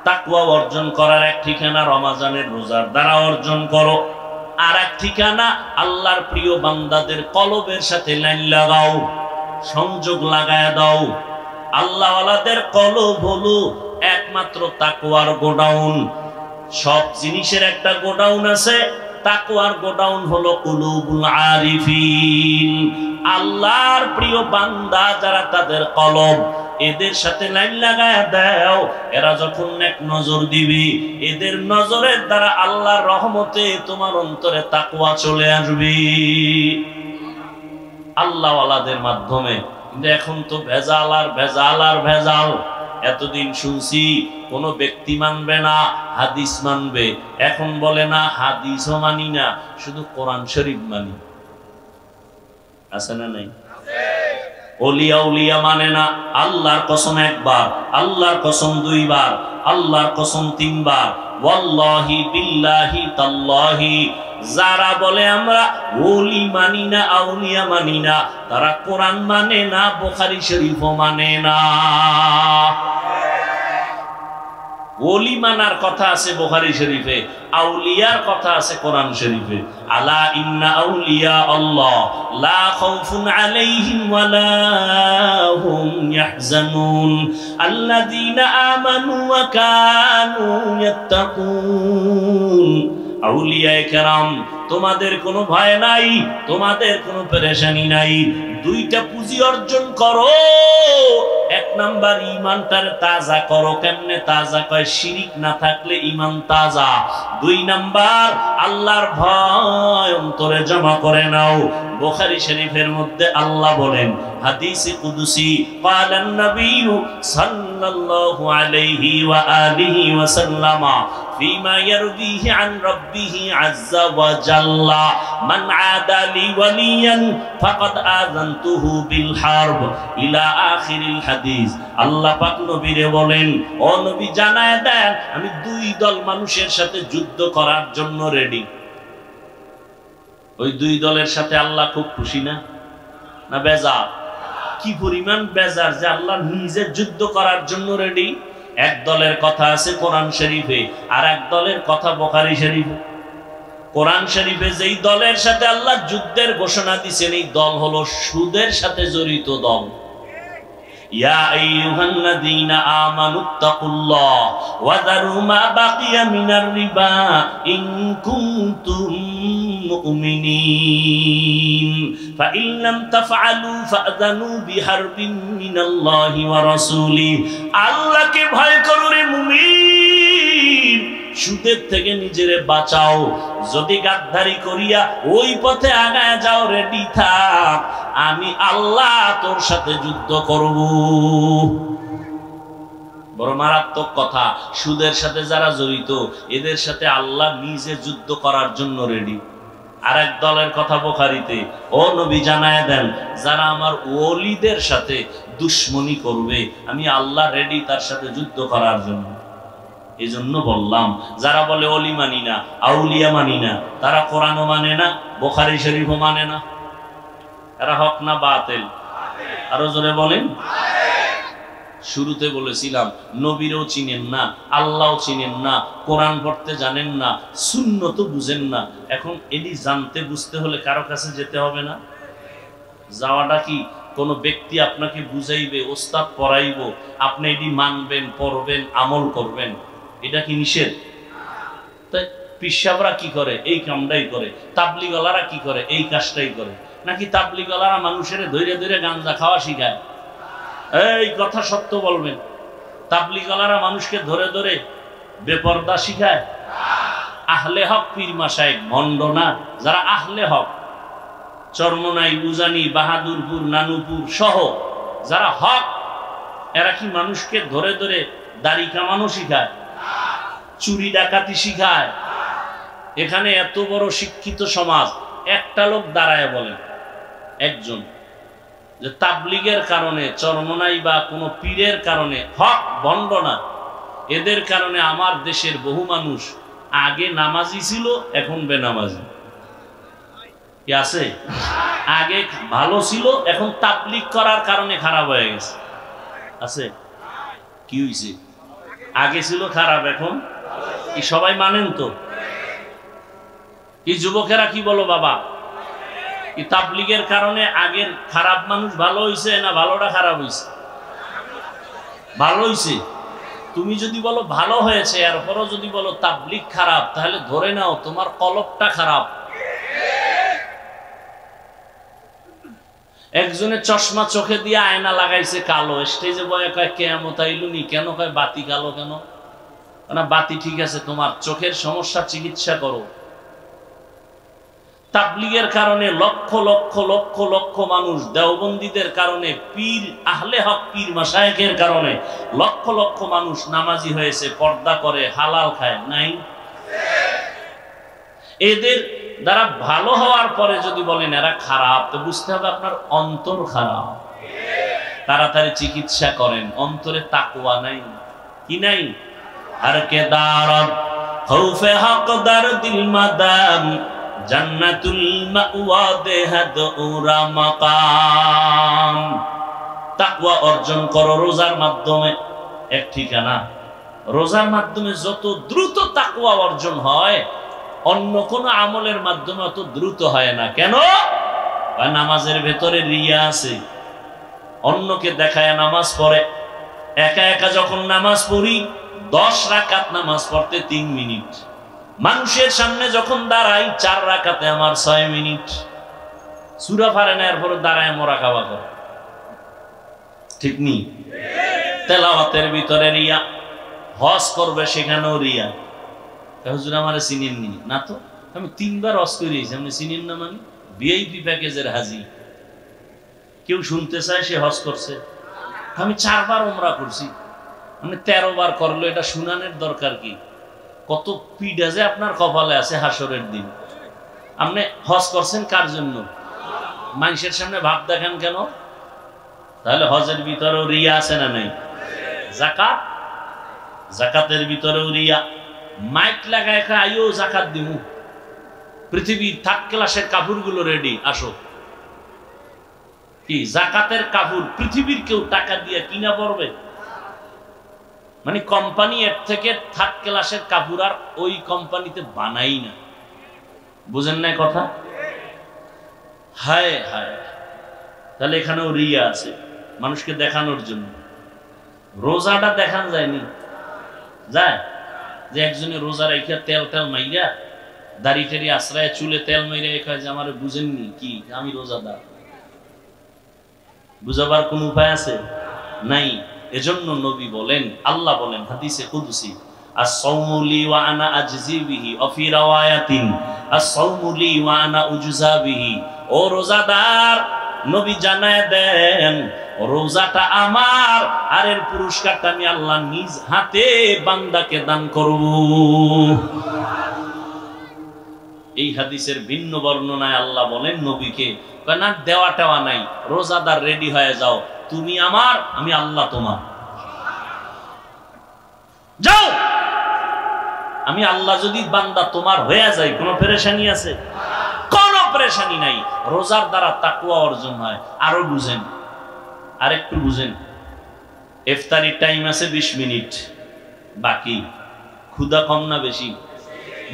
তাকওয়া অর্জন করার এক ঠিকানা রমজানের রোজার দ্বারা অর্জন করো। আর এক ঠিকানা আল্লাহর প্রিয় বান্দাদের কলবের সাথে লাইন লাগাও, সংযোগ লাগায় দাও। আল্লাহওয়ালাদের কলব হলো একমাত্র তাকওয়ার গোডাউন। সব জিনিসের একটা গোডাউন আছে, তাকওয়ার গোডাউন হলো কুলুবুল আরিফিন। আল্লাহর প্রিয় বান্দা যারা, তাদের কলব, এদের সাথে লাইন লাগায় দাও। এরা যখন এক নজর দিবে, এদের নজরের দ্বারা আল্লাহর রহমতে তোমার অন্তরে তাকওয়া চলে আসবে আল্লাহওয়ালাদের মাধ্যমে। কিন্তু এখন তো ভেজাল আর ভেজাল আর ভেজাল। এতদিন শুনছি কোন ব্যক্তি মানবে না, হাদিস মানবে। এখন বলে না হাদিসও মানি না, শুধু কোরআন শরীফ মানি। আছে না নাই? ওলিয়া উলিয়া মানে না। আল্লাহর কসম একবার, আল্লাহর কসম দুইবার, আল্লাহর কসম তিনবার। ওয়াল্লাহি বিল্লাহি তাল্লাহি। যারা বলে আমরা ওলি মানি না, আউলিয়া মানি না, তারা কোরআন মানে না, বুখারী শরীফও মানে না। ওলি মানার কথা আছে বুখারী শরীফে, আউলিয়ার কথা আছে কোরআন শরীফে। আলা ইন্না আউলিয়া আল্লাহ লা খাউফুন আলাইহিম ওয়া লা হুম ইয়াহজানুন আল্লাযীনা আমানু ওয়া কানু ইয়াত্তাকুন। আউলিয়ায়ে কেরাম, তোমাদের কোনো ভয় নাই, তোমাদের কোনো পেরেশানি নাই। দুইটা পুঁজি অর্জন করো। এক নাম্বার ঈমানটার তাজা করো। কেমনে তাজা? কয় শিরিক না থাকলে ঈমান তাজা। দুই নাম্বার আল্লাহর ভয় অন্তরে জমা করে নাও। বুখারী শরীফের মধ্যে আল্লাহ বলেন, হাদিসে কুদসি, ক্বালান নবী সাল্লাল্লাহু আলাইহি ওয়া আলিহি ওয়া সাল্লামা ফিমা ইয়ারদিহি আন রাব্বিহি আযজা ওয়া জাল্লা মান আদা লি ওয়ালিয়ান ফাকাদ আযানতুহু বিল হারব ইলা আখিরিল হাদিস। আল্লাহ পাক নবীরে বলেন, ও নবী জানায় দেন আমি দুই দল মানুষের সাথে যুদ্ধ করার জন্য রেডি। ওই দুই দলের সাথে আল্লাহ খুব খুশি না না বেজার? কি পরিমাণ বেজার যে আল্লাহ নিজে যুদ্ধ করার জন্য রেডি। এক দলের কথা আছে কোরআন শরীফে, আর এক দলের কথা বুখারী শরীফে। কোরআন শরীফে যেই দলের সাথে আল্লাহ যুদ্ধের ঘোষণা দিয়েছেন এই দল হলো সুদের সাথে জড়িত দল। ইয়া আইয়ুহাল্লাযীনা আমানুত্তাকুল্লাহ ওয়া যারু মা বাকিয়া মিনার রিবা ইন কুনতুম মুমিনিন ফাইন লাম তাফআলু ফাযানু বিহারবিন মিনাল্লাহি ওয়া রাসূলিহি। আল্লাহকে ভয় করো রে মুমিন, সুদের থেকে নিজেরে বাঁচাও। যদি গাদ্দারি করিয়া ওই পথে আগায় যাও, রেডি থাক, আমি আল্লাহ তোর সাথে যুদ্ধ করব। বড় মারাত্মক কথা। সুদের সাথে যারা জড়িত এদের সাথে আল্লাহ নিজে যুদ্ধ করার জন্য রেডি। আর এক দলের কথা বুখারীতে, ও নবী জানায় দেন যারা আমার ওলিদের সাথে দুশ্মনী করবে আমি আল্লাহ রেডি তার সাথে যুদ্ধ করার জন্য। এই জন্য বললাম যারা বলে অলি মানি না, আউলিয়া মানি না, তারা কোরআনও মানে না, বুখারী শরীফও মানে না। এরা হক না বাতিল? আরো জোরে বলেন। শুরুতে বলেছিলাম নবীরও চিনেন না, আল্লাহও চিনেন না, কোরআন পড়তে জানেন না, সুন্নত বুঝেন না। এখন এটি জানতে বুঝতে হলে কারো কাছে যেতে হবে না? যাওয়াটা কি কোনো ব্যক্তি আপনাকে বুঝাইবে, ওস্তাদ পড়াইব, আপনি এটি মানবেন, পড়বেন, আমল করবেন, এটা কি নিষেধ? তাই পিসাবরা কি করে? এই কামটাই করে। তাবলিগলারা কি করে? এই কাজটাই করে। নাকি তাবলিগলারা মানুষের ধৈর্য ধৈর্য গাঁজা খাওয়া শিখায়? এই কথা সত্য বলবেন। তাবলিগলারা মানুষকে ধরে ধরে বেপরদা শিখায়? আহলে হক পীর মাশায়েখ ভণ্ড না? যারা আহলে হক, চরমনাই, উজানি, বাহাদুরপুর, নানুপুর সহ যারা হক, এরা কি মানুষকে ধরে ধরে দাড়ি কামানো শিখায়? চুরি ডাকাতি শিখায়? এখানে এত বড় শিক্ষিত সমাজ, একটা লোক দাঁড়ায় বলেন, একজন, যে তাবলিগের কারণে, চরমনাই বা কোনো পীরের কারণে, হক ভণ্ড না, এদের কারণে আমার দেশের বহু মানুষ আগে নামাজি ছিল, এখন বেনামাজি। কি আছে? আগে ভালো ছিল, এখন তাবলিগ করার কারণে খারাপ হয়ে গেছে। আছে? কি হয়েছে? আগে ছিল খারাপ, এখন কি সবাই মানেন তো? কি যুবকেরা কি বলো বাবা? কি তাবলিগের কারণে আগের খারাপ মানুষ ভালো হইছে না ভালোটা খারাপ হইছে? ভালো হইছে। তুমি যদি বলো ভালো হয়েছে, এরপরও যদি বলো তাবলিগ খারাপ, তাহলে ধরে নাও তোমার কলবটা খারাপ। একজনের চশমা চোখে দিয়ে আয়না লাগাইছে কালো, স্টেজে বয়ে কয় কিয়ামত আইলুনি, কেন কয় বাতি কালো কেন? না বাতি ঠিক আছে, তোমার চোখের সমস্যা চিকিৎসা করো। তাবলিগের কারণে লক্ষ লক্ষ লক্ষ লক্ষ মানুষ, দেওবন্দীদের কারণে, পীর আহলে হক পীর মাশায়েখের কারণে লক্ষ লক্ষ মানুষ নামাজি হয়েছে, পর্দা করে, হালাল খায়। নাই? এদের দ্বারা ভালো হওয়ার পরে যদি বলেন এরা খারাপ, তো বুঝতে হবে আপনার অন্তর খারাপ। তাড়াতাড়ি চিকিৎসা করেন, অন্তরে তাকওয়া নাই। কি নাই? আর কে দারদ খৌফে হক দার দিল মাদাম জান্নাতুল মাওয়া দেহাদ উরা মাকাম। তাকওয়া অর্জন করো রোজার মাধ্যমে। এক ঠিকানা, রোজার মাধ্যমে যত দ্রুত তাকওয়া অর্জন হয়, অন্য কোন আমলের মাধ্যমে অত দ্রুত হয় না। কেন? নামাজের ভেতরে রিয়া আছে, অন্যকে দেখায় নামাজ পড়ে। একা একা যখন নামাজ পড়ি, 10 রাকাত নামাজ পড়তে 3 মিনিট, মানুষের সামনে যখন দাঁড়াই 4 রাকাতে আমার 6 মিনিট। সূরা পারে না, এরপর দাঁড়ায় মোরাকাবা করে। ঠিক নি? তেলাওয়াতের ভিতরে রিয়া, হজ করবে সেখানেও রিয়া। হুজুর আমারে চিনেননি না? তো আমি 3 বার হজ করেছি, আপনি চিনেন না মানে? ভিআইপি প্যাকেজের হাজি। কেউ শুনতে চায় সে হজ করছে। আমি 4 বার উমরা করছি, আমি 13 বার করলো, এটা শুনানোর দরকার কি? কত পিডা যে আপনার কপালে আছে হাসরের দিন। আপনি হজ করছেন কার জন্য? মানুষের সামনে ভাব দেখান কেন? তাহলে হজের ভিতরেও রিয়া আছে না নাই? যাকাত, যাকাতের ভিতরেও রিয়া। মাইক লাগায় আইও যাকাত দিমু, পৃথিবীর থার্ড ক্লাসের কাপড়গুলো রেডি, আসো। কি যাকাতের কাপড় পৃথিবীর কেউ টাকা দিয়ে কিনা পড়বে? মানে কোম্পানি এর থেকে থার্ড ক্লাসের কাপড় আর ওই কোম্পানিতে বানাই না। বুঝেন না কথা? হায় হায়। তাহলে এখানেও রিয়া আছে, মানুষকে দেখানোর জন্য। রোজাটা দেখান যায়নি, যায় যে একজনে রোজা রাইখা তেল তেল মাইরা, দাড়ি টেরি আশ্রয়, চুলে তেল মাইরা এখানে যে আমার বুঝেননি কি আমি রোজাদার। বুঝাবার কোন উপায় আছে? নাই। এজন্য নবী বলেন, আল্লাহ বলেন হাদিসে কুদসি, আস-সাওমু লি ওয়া আনা আজজি বিহি, ওয়া ফি রাওয়ায়াতিন আস-সাওমু লি ওয়া আনা উজজা বিহি। ও রোজাদার, নবী জানায় দেন রোজাটা আমার, আর এর পুরস্কারটা আমি আল্লাহ নিজ হাতে বান্দাকে দান করব। এই হাদিসের ভিন্ন বর্ণনায় আল্লাহ বলেন নবীকে, না দেওয়া টেওয়া নাই, রোজাদার রেডি হয়ে যাও, তুমি আমার, আমি আল্লাহ তোমার। যাও, আমি আল্লাহ যদি বান্দা তোমার হয়ে যাই, কোনো পেরেশানি আছে? কোনো পেরেশানি নাই। রোজার দ্বারা তাকওয়া অর্জন হয়। আরো বুঝেন, আরেকটু বুঝেন। ইফতারির টাইম আছে 20 মিনিট বাকি, ক্ষুধা কম না বেশি?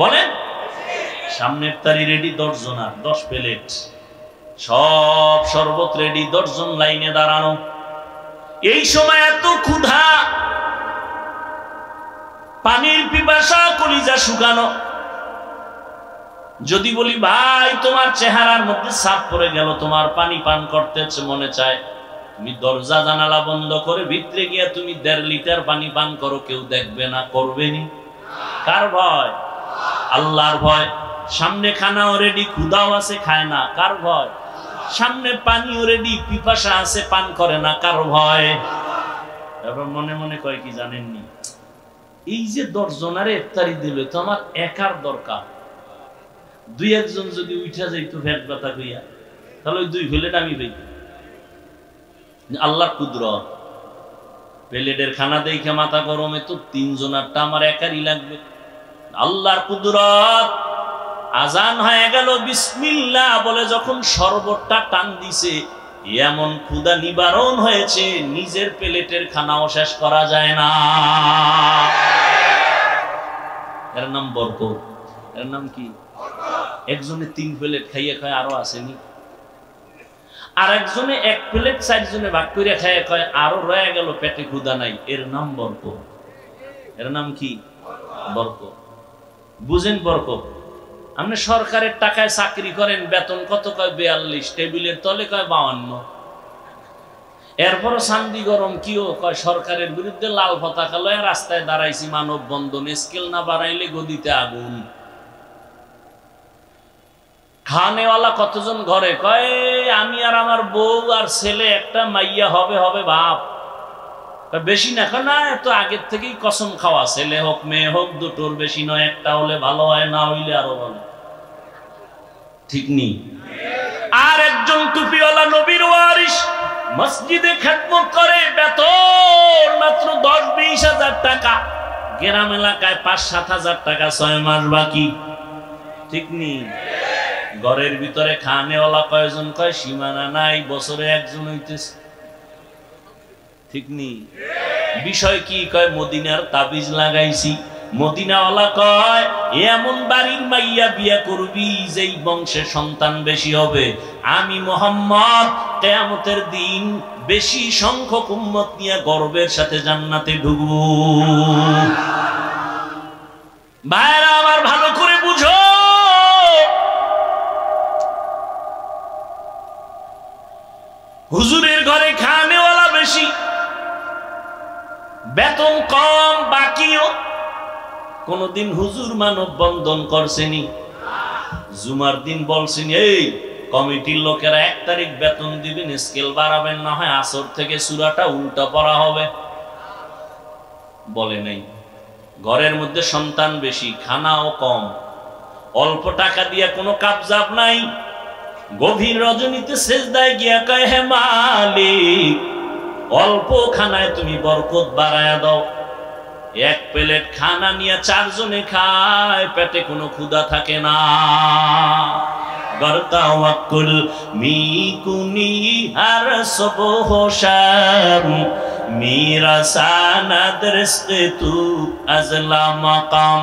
বলেন। সামনে ইফতারি রেডি 10 জনার, 10 প্লেট, সব শরবত রেডি, 10 জন লাইনে দাঁড়ানো। এই সময় এত ক্ষুধা, পানির পিপাসা, কলিজা শুকানো। যদি বলি ভাই তোমার চেহারার মধ্যে ছাপ পড়ে গেল, তোমার পানি পান করতে মনে চায়, তুমি দরজা জানালা বন্ধ করে ভিতরে গিয়া তুমি 1.5 লিটার পানি পান করো, কেউ দেখবে না, করবেনি। কার ভয়? আল্লাহর ভয়। সামনে খানাও রেডি, ক্ষুধাও আছে, খায় না, কার ভয়? সামনে পানিও রেডি, পিপাসা আছে, পান করে না, কার ভয়? এবার মনে মনে কয় কি জানেননি, এই যে 10 জনারে ইফতারি দিল, তো আমার একার দরকার। 2-1 জন যদি উঠা যাইতো ভেট ব্যথা হইয়া, তাহলে ওই 2 প্লেট আমি পাইতাম। আল্লাহর কুদরত। প্লেটের খানা দেখে মাথা গরমে তো 3 জনারটা আমার একারই লাগবে। আল্লাহর কুদরত। আজান হয়ে গেল, বিসমিল্লাহ বলে যখন শরবতটা টান দিছে, এমন ক্ষুধা নিবারণ হয়েছে, নিজের প্লেটের খানাও শেষ করা যায় না। এর নাম বরকত। এর নাম কি? একজনে 3 প্লেট খাইয়ে খায়, আরো আসেনি। আর একজনে 1 প্লেট 4 জনে ভাগ করে খাইয়ে খায়, আরো রয়ে গেল পেটে ক্ষুধা নাই। এর নাম বরকত। এর নাম কি? বরকত। বুঝেন বরকত? আপনি সরকারের টাকায় চাকরি করেন, বেতন কত? কয় 42, টেবিলের তলে কয় 52। এরপরও শান্তি গরম কিও কয় সরকারের বিরুদ্ধে লাল পতাকা লয়ে রাস্তায় দাঁড়াইছি, মানব বন্ধন, স্কেল না বাড়াইলে গদিতে আগুন। খানেওয়ালা কতজন ঘরে? কয় আমি আর আমার বউ আর ছেলে, একটা মাইয়া হবে, হবে বাপ। বেশি না? না, এত আগের থেকেই কসম খাওয়া, ছেলে হোক মেয়ে হোক, দুটোর বেশি নয়, একটা হলে ভালো হয়, না হইলে আরো ভালো। ঠিক নেই? আর একজন টুপিওয়ালা নবীর ওয়ারিস, মসজিদে খেদমত করে, বেতন মাত্র 10-20 হাজার টাকা, গ্রাম এলাকায় 5-7 হাজার টাকা, 6 মাস বাকি। ঠিক নেই? ঘরের ভিতরে খানেওয়ালা কয়জন? কয় সীমানা নাই, বছরে 1 জন হইতেছে। ঠিক নেই? বিষয় কি? কয় মদিনার তাবিজ লাগাইছি। মদিনাওয়ালা কয় এমন বাড়ির মাইয়া বিয়া করবি যেই বংশে সন্তান বেশি হবে, আমি মুহাম্মদ কিয়ামতের দিন বেশি সংখ্যক উম্মত নিয়ে গর্বের সাথে জান্নাতে ঢুকব। ভাইরা আমার, ভালো করে বুঝো, হুজুরের ঘরে খানেওয়ালা বেশি, বেতন কম, বাকিও। কোনদিন হুজুর মানব বন্ধন করছেনি? জুমার দিন বলছেন এই কমিটির লোকেরা 1 তারিখ বেতন দিবেন, স্কেল বাড়াবেন, না হয় আসর থেকে সূরাটা উল্টা পড়া হবে? বলে নাই। ঘরের মধ্যে সন্তান বেশি, খানাও কম, অল্প টাকা দিয়ে কোনো কাবজাব নাই। গভীর রজনীতে সেজদায় গিয়া কয়, হে মালিক, অল্প খানায় তুমি বরকত বাড়ায়া দাও। এক প্লেট খানা নিয়ে 4 জনে খায়, পেটে কোনো ক্ষুধা থাকে না। গরতাওয়াক্কুল মিকুনি আর সবহশাম মেরা সানাদ রিজকে তু আজলা মাকাম।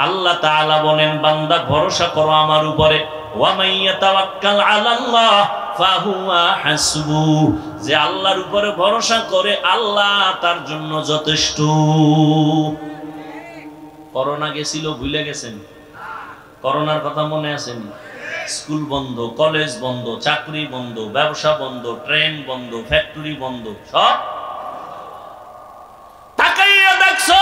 আল্লাহ তাআলা বলেন, বান্দা ভরসা করো আমার উপরে, ওয়া মাইয়াতাওয়াক্কাল আলাল্লাহ ফাহুয়া হাসবু, যে আল্লাহর উপরে ভরসা করে আল্লাহ তার জন্য যথেষ্ট। করোনা গেছিল, ভুলে গেছেন? করোনার কথা মনে আছে? স্কুল বন্ধ, কলেজ বন্ধ, চাকরি বন্ধ, ব্যবসা বন্ধ, ট্রেন বন্ধ, ফ্যাক্টরি বন্ধ, সব তাকাইয়া দেখছো।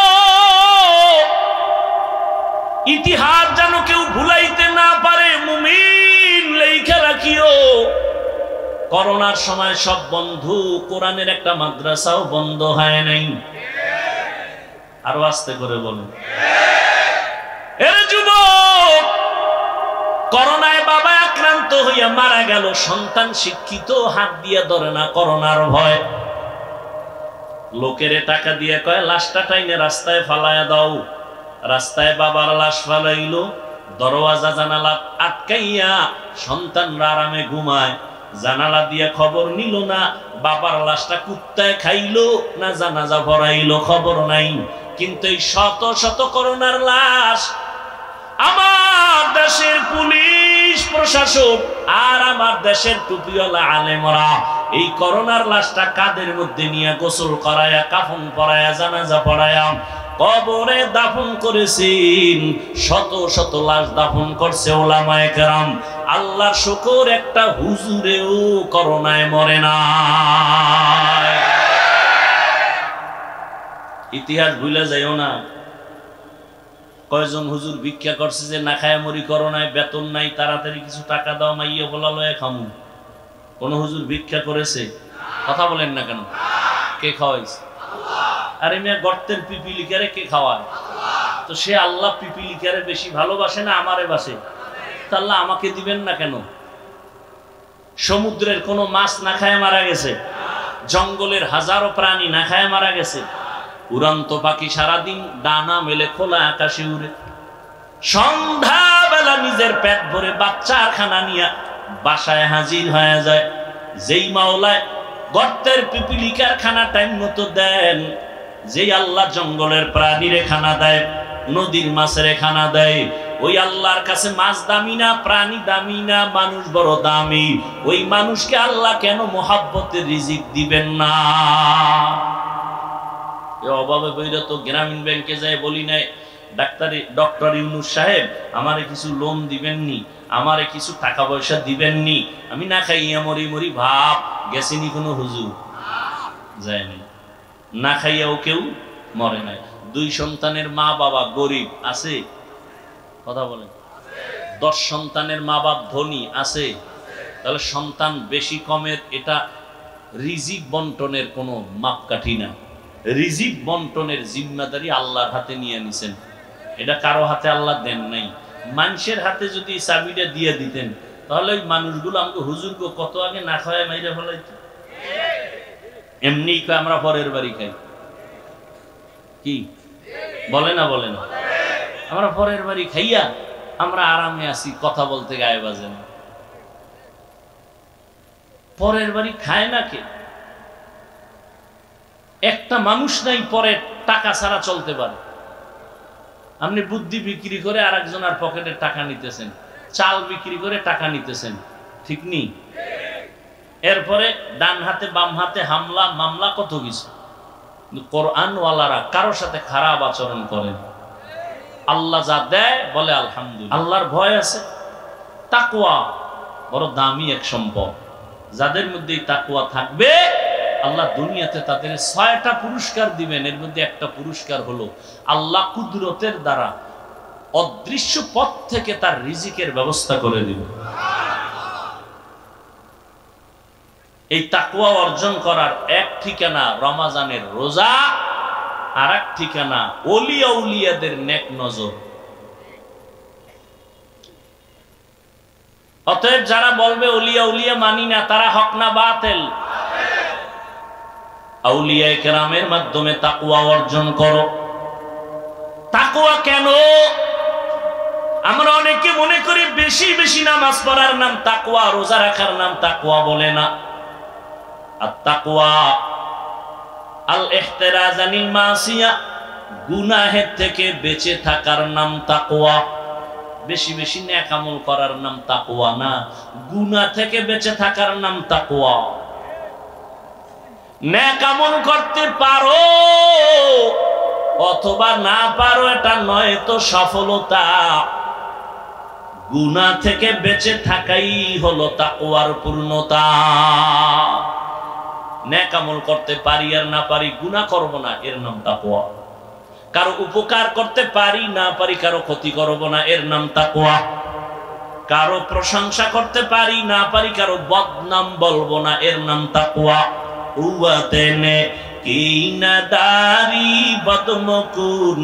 ইতিহাস যেন কেউ ভুলাইতে না পারে, মুমিন লেখা রাখিও। করোনার সময় সব বন্ধু, কোরআনের একটা মাদ্রাসাও বন্ধ হয় নাই। আরো আস্তে করে বলুন। এর যুবক, করোনায় বাবা আক্রান্ত হইয়া মারা গেল, সন্তান শিক্ষিত, হাত দিয়ে ধরে না করোনার ভয়। লোকেরে টাকা দিয়ে কয়, লাশটা টাইনে রাস্তায় ফালায়া দাও। রাস্তায় বাবার লাশ ফালাইলো, দরওয়াজা জানালা আটকাইয়া সন্তানরা আরামে ঘুমায়। জানালা দিয়ে খবর নিল না বাবার লাশটা কুত্তায় খাইলো না জানাজা ভরাইলো, খবর নাই। কিন্তু এই শত শত করোনার লাশ আমার দেশের পুলিশ প্রশাসক আর আমার দেশের টুপিওয়ালা আলেমরা এই করোনার লাশটা কাদের মধ্যে নিয়ে গোসল করায়া, কাফন পরায়া, জানাজা পড়ায়া কবরে দাফন করেছেন। শত শত লাশ দাফন করছে ওলামায়ে কেরাম। আল্লাহর শুকর, একটা হুজুরেও করোনায় মরে না। ইতিহাস ভুলে যাইও না। কয়জন হুজুর ভিক্ষা করছে যে না খায় মরি করোনায়, বেতন নাই, তাড়াতাড়ি কিছু টাকা দাও, মাইয়া বলা লয়ে খামু। কোন হুজুর ভিক্ষা করেছে? কথা বলেন না কেন? কে খাওয়াইছে? আরে মিয়া, গর্তের পিপিলিকারে কে খাওয়ায়? তো সে আল্লাহ পিপিলিকারে বেশি ভালোবাসে না আমারে বাসে? তা আল্লাহ আমাকে দিবেন না কেন? সমুদ্রের কোন মাছ না খায় মারা গেছে, জঙ্গলের হাজারো প্রাণী না খায় মারা গেছে, উড়ন্ত পাখি সারাদিন ডানা মেলে খোলা আকাশে উড়ে, সন্ধ্যাবেলা নিজের পেট ভরে বাচ্চার খানা নিয়ে বাসায় হাজির হয়ে যায়। যেই মাওলায় গর্তের পিপিলিকার খানা টাইম মতো দেন, যেই আল্লাহ জঙ্গলের প্রাণীরে খানা দেয়, নদীর মাছের খানা দেয়, ওই আল্লাহর কাছে মাছ দামি না, প্রাণী দামি না, মানুষ বড় দামি। ওই মানুষকে আল্লাহ কেন মোহাব্বতের রিজিক দিবেন না? অভাবে বইরা তো গ্রামীণ ব্যাংকে যায় বলি নাই, ডক্টর ইউনূস সাহেব আমারে কিছু লোন দিবেননি, আমারে কিছু টাকা পয়সা দিবেননি, আমি না খাইয়া মরি মরি ভাব গেছেনি কোনো হুজুর? যায়নি। না খাইয়াও কেউ মরে নাই। 2 সন্তানের মা বাবা গরিব আছে? কথা বলেন। 10 সন্তানের মা বাপ ধনী আছে? তাহলে সন্তান বেশি কমের এটা রিজিক বন্টনের কোনো মাপকাঠি না। রিজিক বন্টনের জিম্মাদারি আল্লাহর হাতে নিয়ে নিছেন, এটা কারো হাতে আল্লাহ দেন নাই। মানুষের হাতে যদি চাবিটা দিয়ে দিতেন তাহলে ওই মানুষগুলো আমাকে হুজুরকে কত আগে না খাওয়ায় মাইরে ফেলাইতো। এমনি আমরা পরের বাড়ি খাই, কি বলে না? বলে না? আমরা পরের বাড়ি খাইয়া আমরা আরামে আছি, কথা বলতে গায়ে বাজে না। পরের বাড়ি খায় না কে? একটা মানুষ নাই পরে টাকা ছাড়া চলতে পারে। আপনি বুদ্ধি বিক্রি করে আরেকজনের পকেটের টাকা নিতেছেন, চাল বিক্রি করে টাকা নিতেছেন, ঠিক নেই? এরপরে ডান হাতে বাম হাতে হামলা মামলা কত কিছু। কোরআনওয়ালারা কারোর সাথে খারাপ আচরণ করেন। আল্লাহ যা দেয় বলে আলহামদুলিল্লাহ। আল্লাহর ভয় আছে। তাকওয়া বড় দামি এক সম্পদ। যাদের মধ্যে তাকওয়া থাকবে আল্লাহ দুনিয়াতে তাদের 6টা পুরস্কার দিবেন। এর মধ্যে একটা পুরস্কার হলো আল্লাহ কুদরতের দ্বারা অদৃশ্য পথ থেকে তার রিজিকের ব্যবস্থা করে দিবেন। এই তাকওয়া অর্জন করার এক ঠিকানা রমজানের রোজা আর এক ঠিকানা ওলিয়া উলিয়াদের নেক নজর। অতএব যারা বলবে ওলিয়া উলিয়া মানি না, তারা হক না বাতিল? আউলিয়ায়ে কেরামের মাধ্যমে তাকওয়া অর্জন করো। তাকওয়া কেন? আমরা অনেকে মনে করি বেশি বেশি নামাজ পড়ার নাম তাকওয়া, রোজা রাখার নাম তাকওয়া, বলে না। আর তাকওয়া আল ইহতিরাজ আনিল মাসিয়া, গুনাহের থেকে বেঁচে থাকার নাম তাকওয়া। বেশি বেশি নেক আমল করার নাম তাকওয়া না, গুনাহ থেকে বেঁচে থাকার নাম তাকওয়া। নেক আমল করতে পারো অথবা না পারো, এটা নয় তো সফলতা। গুনাহ থেকে বেঁচে থাকাই হলো তাকওয়ার পূর্ণতা। নেক আমল করতে পারি আর না পারি, গুনাহ করব না, এর নাম তাকওয়া। কারো উপকার করতে পারি না পারি, কারো ক্ষতি করব না, এর নাম তাকওয়া। কারো প্রশংসা করতে পারি না পারি, কারো বদনাম বলবো না, এর নাম তাকওয়া। উওয়াতেনে কিনাদারি বদমকুন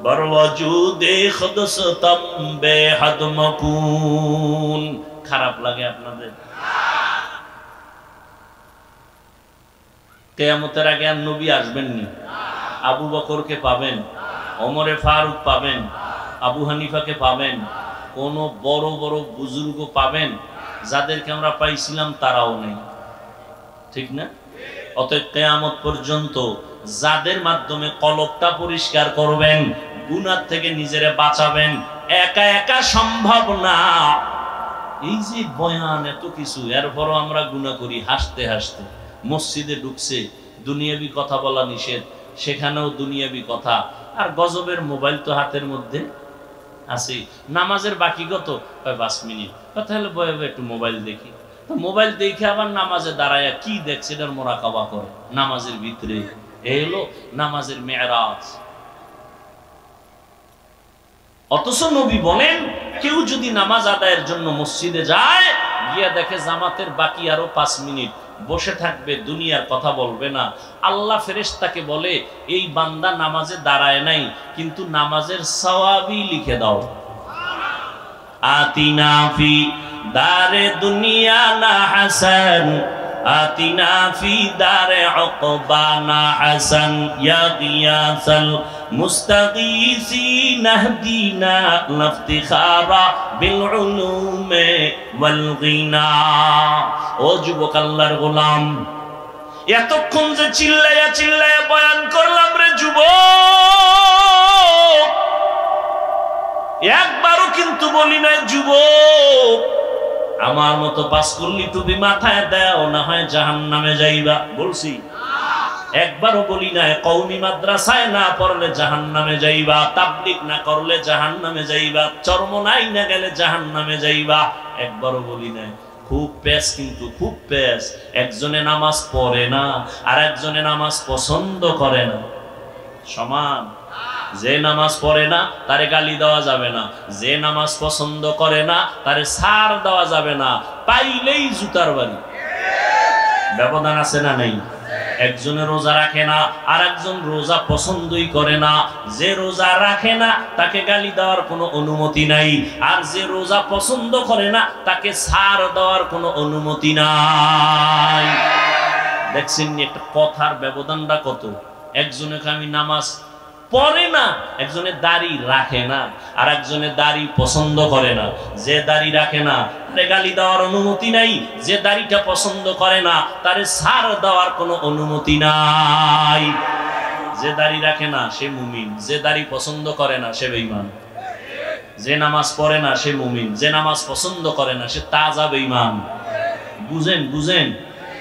বরওয়াজুদে খুদসতম বেহদমকুন। খারাপ লাগে আপনাদের? কিয়ামতের আগে আর নবী আসবেন না। আবু বকরকে পাবেন, ওমরে ফারুক পাবেন, আবু হানিফাকে পাবেন, কোন বড় বড় বুজুর্গ পাবেন, যাদেরকে আমরা পাইছিলাম তারাও নেই, ঠিক না? অতএব কিয়ামত পর্যন্ত যাদের মাধ্যমে কলবটা পরিষ্কার করবেন, গুনাহ থেকে নিজেরে বাঁচাবেন, একা একা সম্ভব না। এই যে বয়ান এত কিছু, এরপরও আমরা গুনাহ করি হাসতে হাসতে। মসজিদে ঢুকছে, দুনিয়াবি কথা বলা নিষেধ, সেখানেও দুনিয়াবি কথা। আর গজবের মোবাইল তো হাতের মধ্যে আছে। নামাজের বাকি কত? 5 মিনিট। তাহলে বয়ে একটু মোবাইল দেখি। তো মোবাইল দেখে আবার নামাজে দাঁড়ায় কি দেখছে, এটার মোরাকাবা করে নামাজের ভিতরে। এই হলো নামাজের মেরাজ। অথচ নবী বলেন, কেউ যদি নামাজ আদায়ের জন্য মসজিদে যায়, গিয়া দেখে জামাতের বাকি আরো 5 মিনিট, বসে থাকবে, দুনিয়ার কথা বলবে না। আল্লাহ ফেরেশতাকে বলে, এই বান্দা নামাজে দাঁড়ায় নাই, কিন্তু নামাজের সওয়াবই লিখে দাও। আতিনা ফি দারে দুনিয়া না হাসান, আতিনা ফি দারে উকবানা হাসান, ইয়া গিয়াসাল মুস্তাগীসিন আহদিনা লাফতিখারা বিল উলুমে ওয়াল গিনা। ও যুবক আল্লাহর গোলাম, এতক্ষণ যে চিল্লাইয়া চিল্লাইয়া বয়ান করলাম রে যুবক, একবারও কিন্তু বলি নাই যুবক আমার মতো পাঁচকল্লি টুপি মাথায় দাও, না হয় জাহান্নামে যাইবা। বলছি? একবারও বলি নাই কওমি মাদ্রাসায় না পড়লে জাহান্নামে যাইবা, তাবলীগ না করলে জাহান্নামে যাইবা, চরমনাই না গেলে জাহান্নামে যাইবা। একবারও বলি নাই। খুব পেশ, কিন্তু খুব পেশ। একজনে নামাজ পড়ে না আর একজনে নামাজ পছন্দ করে না, সমান। যে নামাজ পড়ে না তারে গালি দেওয়া যাবে না, যে নামাজ পছন্দ করে না তারে ছাড় দেওয়া যাবে না, পাইলেই জুতার বাড়ি। ব্যবধান আছে না নেই? একজনে রোজা রাখে না আর একজন রোজা পছন্দই করে না। যে রোজা রাখে না তাকে গালি দেওয়ার কোনো অনুমতি নাই, আর যে রোজা পছন্দ করে না তাকে ছাড় দেওয়ার কোনো অনুমতি নাই। দেখছেন একটা কথার ব্যবধানটা কত? একজনে আমি নামাজ পড়ে না, একজনে দাড়ি রাখে না আর একজনে দাড়ি পছন্দ করে না। যে দাড়ি রাখে না তারে গালি দেওয়ার অনুমতি নাই, যে দাড়িটা পছন্দ করে না তারে ছাড় দেওয়ার কোনো অনুমতি নাই। যে দাড়ি রাখে না সে মুমিন, যে দাড়ি পছন্দ করে না সে বেঈমান। যে নামাজ পড়ে না সে মুমিন, যে নামাজ পছন্দ করে না সে তাজা বেঈমান। বুঝেন? বুঝেন?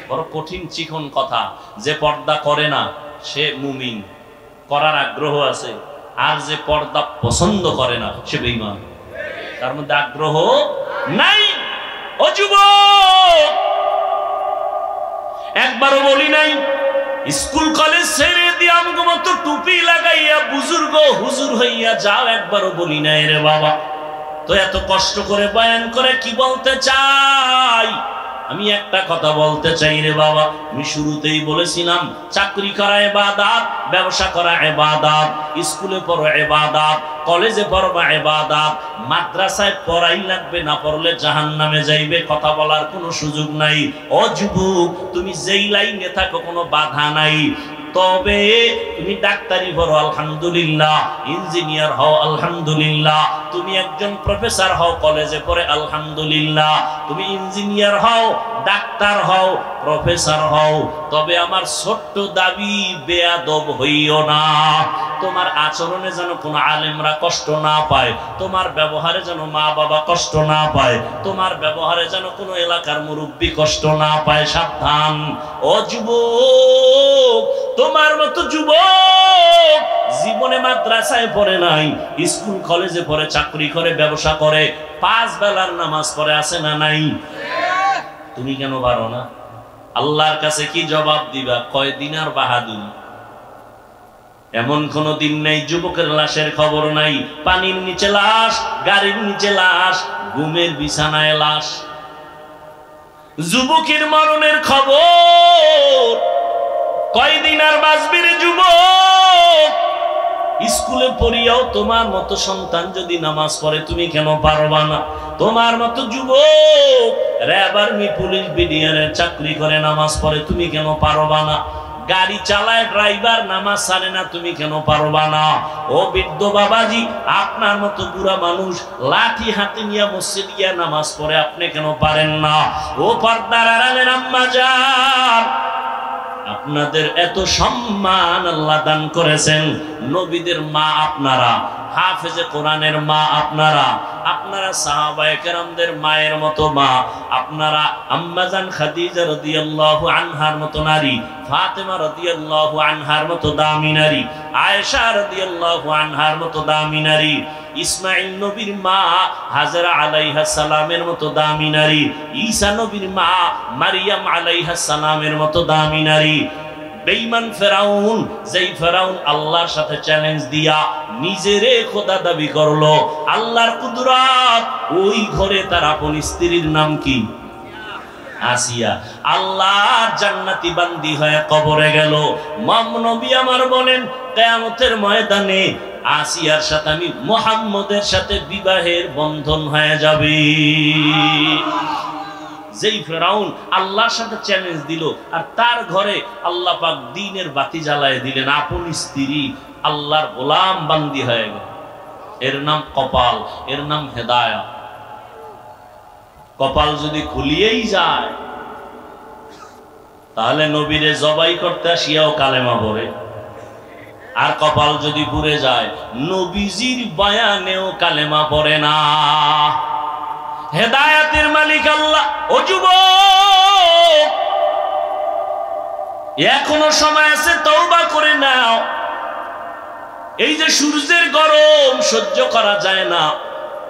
বড় কঠিন চিকন কথা। যে পর্দা করে না সে মুমিন, করার আগ্রহ আছে, আর যে পর্দা পছন্দ করে না সে বেঈমান, তার মধ্যে আগ্রহ নাই। ও যুবক, একবারও বলি নাই স্কুল কলেজ ছেড়ে দিয়ে আমগো মতো টুপি লাগাইয়া বুজুর্গ হুজুর হইয়া যাও, একবারও বলি নাই রে বাবা। তো এত কষ্ট করে বয়ান করে কি বলতে চাই? আমি একটা কথা বলতে চাই রে বাবা, আমি শুরুতেই বলেছিলাম চাকরি করা ইবাদত, ব্যবসা করা ইবাদত, স্কুলে পড়ো ইবাদত, কলেজে পড়বা ইবাদত, মাদ্রাসায় পড়াই লাগবে, না পড়লে জাহান্নামে যাইবে, কথা বলার কোনো সুযোগ নাই। ও যুবক, তুমি যেই লাইনে থাকো কোনো বাধা নাই। তবে তুমি ডাক্তারি পড়ো আলহামদুলিল্লাহ, ইঞ্জিনিয়ার হও আলহামদুলিল্লাহ, তুমি একজন প্রফেসর হও কলেজে পড়ে আলহামদুলিল্লাহ, তুমি ইঞ্জিনিয়ার হও, ডাক্তার হও, প্রফেসর হও, তবে আমার ছোট্ট দাবি বেয়াদব হইও না। তোমার আচরণে যেন কোনো আলেমরা কষ্ট না পায়, তোমার ব্যবহারে যেন মা বাবা কষ্ট না পায়, তোমার ব্যবহারে যেন কোনো এলাকার মুরব্বী কষ্ট না পায়। সাবধান ও যুবক, তোমার মতো যুবক জীবনে মাদ্রাসায় পড়ে নাই, স্কুল কলেজে পড়ে, চাকরি করে, ব্যবসা করে, 5 বেলার নামাজ পড়ে, আছে না নাই? তুমি কেন পারো না? আল্লাহর কাছে কি জবাব দিবা? কয়দিন আর বাহাদুরি? এমন কোন দিন নেই যুবকের লাশের খবর নাই, পানির নিচে লাশ, গাড়ির নিচে লাশ, ঘুমের বিছানায় লাশ। যুবকের মরণের খবর কয়দিন আর বাঁচবি রে যুবক? স্কুলে পড়িয়াও তোমার মতো সন্তান যদি নামাজ পড়ে, তুমি কেন পারবা না? তোমার মতো যুবক র্যাব, আর্মি, পুলিশ, বিডিআরের চাকরি করে, নামাজ পড়ে, তুমি কেন পারবা না? গাড়ি চালায় ড্রাইভার, নামাজ ছাড়ে না, তুমি কেন পারবা না? ও বৃদ্ধ বাবাজি, আপনার মতো বুড়া মানুষ লাঠি হাতে নিয়ে মসজিদ গিয়া নামাজ পড়ে, আপনি কেন পারেন না? ও পর্দার আড়ালের আম্মা জান, আপনাদের এত সম্মান আল্লাহ দান করেছেন। নবীদের মা আপনারা, হাফেজে কোরআনের মা আপনারা, আপনারা সাহাবায়ে কেরামদের মায়ের মতো মা, আপনারা আম্মাজান খাদিজা রাদিয়াল্লাহু আনহার মতো নারী, ফাতেমা রাদিয়াল্লাহু আনহার মতো দামি নারী, আয়েশা রাদিয়াল্লাহু আনহার মতো দামি নারী, ইসমাঈল নবীর মা হাজরা আলাইহা সালামের মতো দামি নারী, ঈসা নবীর মা মারিয়াম আলাইহা সালামের মতো দামি নারী। বেঈমান ফেরাউন, যেই ফেরাউন আল্লাহর সাথে চ্যালেঞ্জ দিয়া নিজেরে খোদা দাবি করলো, আল্লাহর কুদরত, ওই ঘরে তার আপন স্ত্রীর নাম কি? আসিয়া। আল্লাহর জান্নাতি বান্দি হয়ে কবরে গেল। নবী আমার বলেন, কিয়ামতের ময়দানে আসিয়ার সাথে আমি মুহাম্মদের সাথে বিবাহের বন্ধন হয়ে যাবে। যেই ফেরাউন আল্লাহর সাথে চ্যালেঞ্জ দিল, আর তার ঘরে আল্লাহ পাক দ্বীনের বাতি জ্বালায় দিলেন, আপন স্ত্রী আল্লাহর গোলাম বান্দি হয়ে গেল। এর নাম কপাল, এর নাম হেদায়েত। কপাল যদি খুলিয়েই যায়, তাহলে নবীরে জবাই করতে আসিয়াও কালেমা পড়ে। আর কপাল যদি পুড়ে যায়, নবীজির বয়ানেও কালেমা পড়ে না। হেদায়েতের মালিক আল্লাহ। ও যুবক, এখনো সময় আছে, তওবা করে নাও। এই যে সূর্যের গরম সহ্য করা যায় না,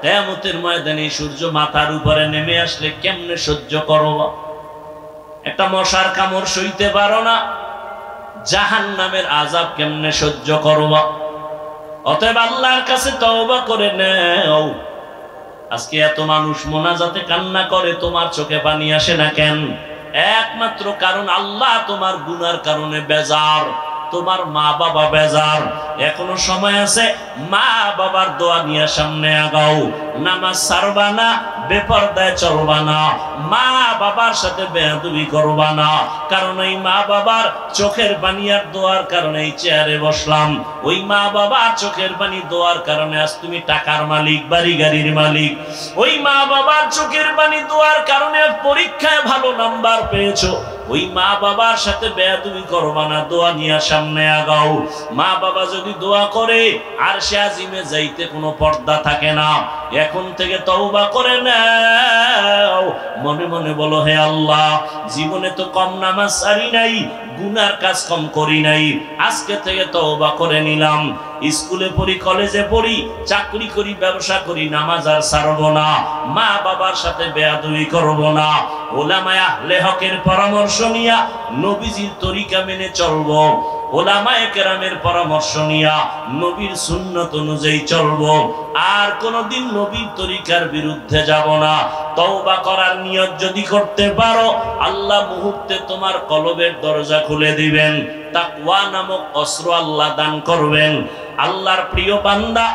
কিয়ামতের ময়দানে সূর্য মাথার উপরে নেমে আসলে কেমনে সহ্য করবা? একটা মশার কামড় সইতে পারো না, জাহান্নামের আযাব কেমনে সহ্য করবা? অতএব আল্লাহর কাছে তওবা করে নাও। আজকে এত মানুষ মোনাজাতে কান্না করে, তোমার চোখে পানি আসে না কেন? একমাত্র কারণ আল্লাহ তোমার গুনার কারণে বেজার, তোমার মা বাবা বেজার। এখনো সময় আছে, মা বাবার দোয়া নিয়ে সামনে আগাও। নামাজ ছাড়বা না, বেপরদায় চলবা না, মা বাবার সাথে বেয়াদবি করবা না। কারণ ওই মা বাবার চোখের পানি আর দোয়ার কারণে এই চেয়ারে বসলাম। ওই মা বাবার চোখের পানি দোয়ার কারণে আজ তুমি টাকার মালিক, বাড়ি গাড়ির মালিক। ওই মা বাবার চোখের পানি দোয়ার কারণে পরীক্ষায় ভালো নাম্বার পেয়েছো। ওই মা বাবার সাথে বেয়াদবি করবা না, দোয়া নিয়ে সামনে আগাও। মা বাবা যদি দোয়া করে, আরশে আজিমে যাইতে কোনো পর্দা থাকে না। এখন থেকে তওবা করে নাও। মনে মনে বলো, হে আল্লাহ, জীবনে তো কম নামাজ ছাড়ি নাই, গুনার কাজ কম করি নাই, আজকে থেকে তওবা করে নিলাম। স্কুলে পড়ি, কলেজে পড়ি, চাকরি করি, ব্যবসা করি, নামাজ আর ছাড়বো না, মা বাবার সাথে বেয়াদবি করবো না। ওলামায়ে আহলে হকের পরামর্শ নিয়া নবীজির তরিকা মেনে চলবো। ওলামায়ে কেরামের পরামর্শ নিয়া নবীর সুন্নত অনুযায়ী চলবো। আর কোনদিন নবীর তরিকার বিরুদ্ধে যাব না। তওবা করার নিয়ত যদি করতে পারো, আল্লাহ মুহূর্তে তোমার কলবের দরজা খুলে দিবেন, তাকওয়া নামক অস্ত্র আল্লাহ দান করবেন। আল্লাহর প্রিয় বান্দা,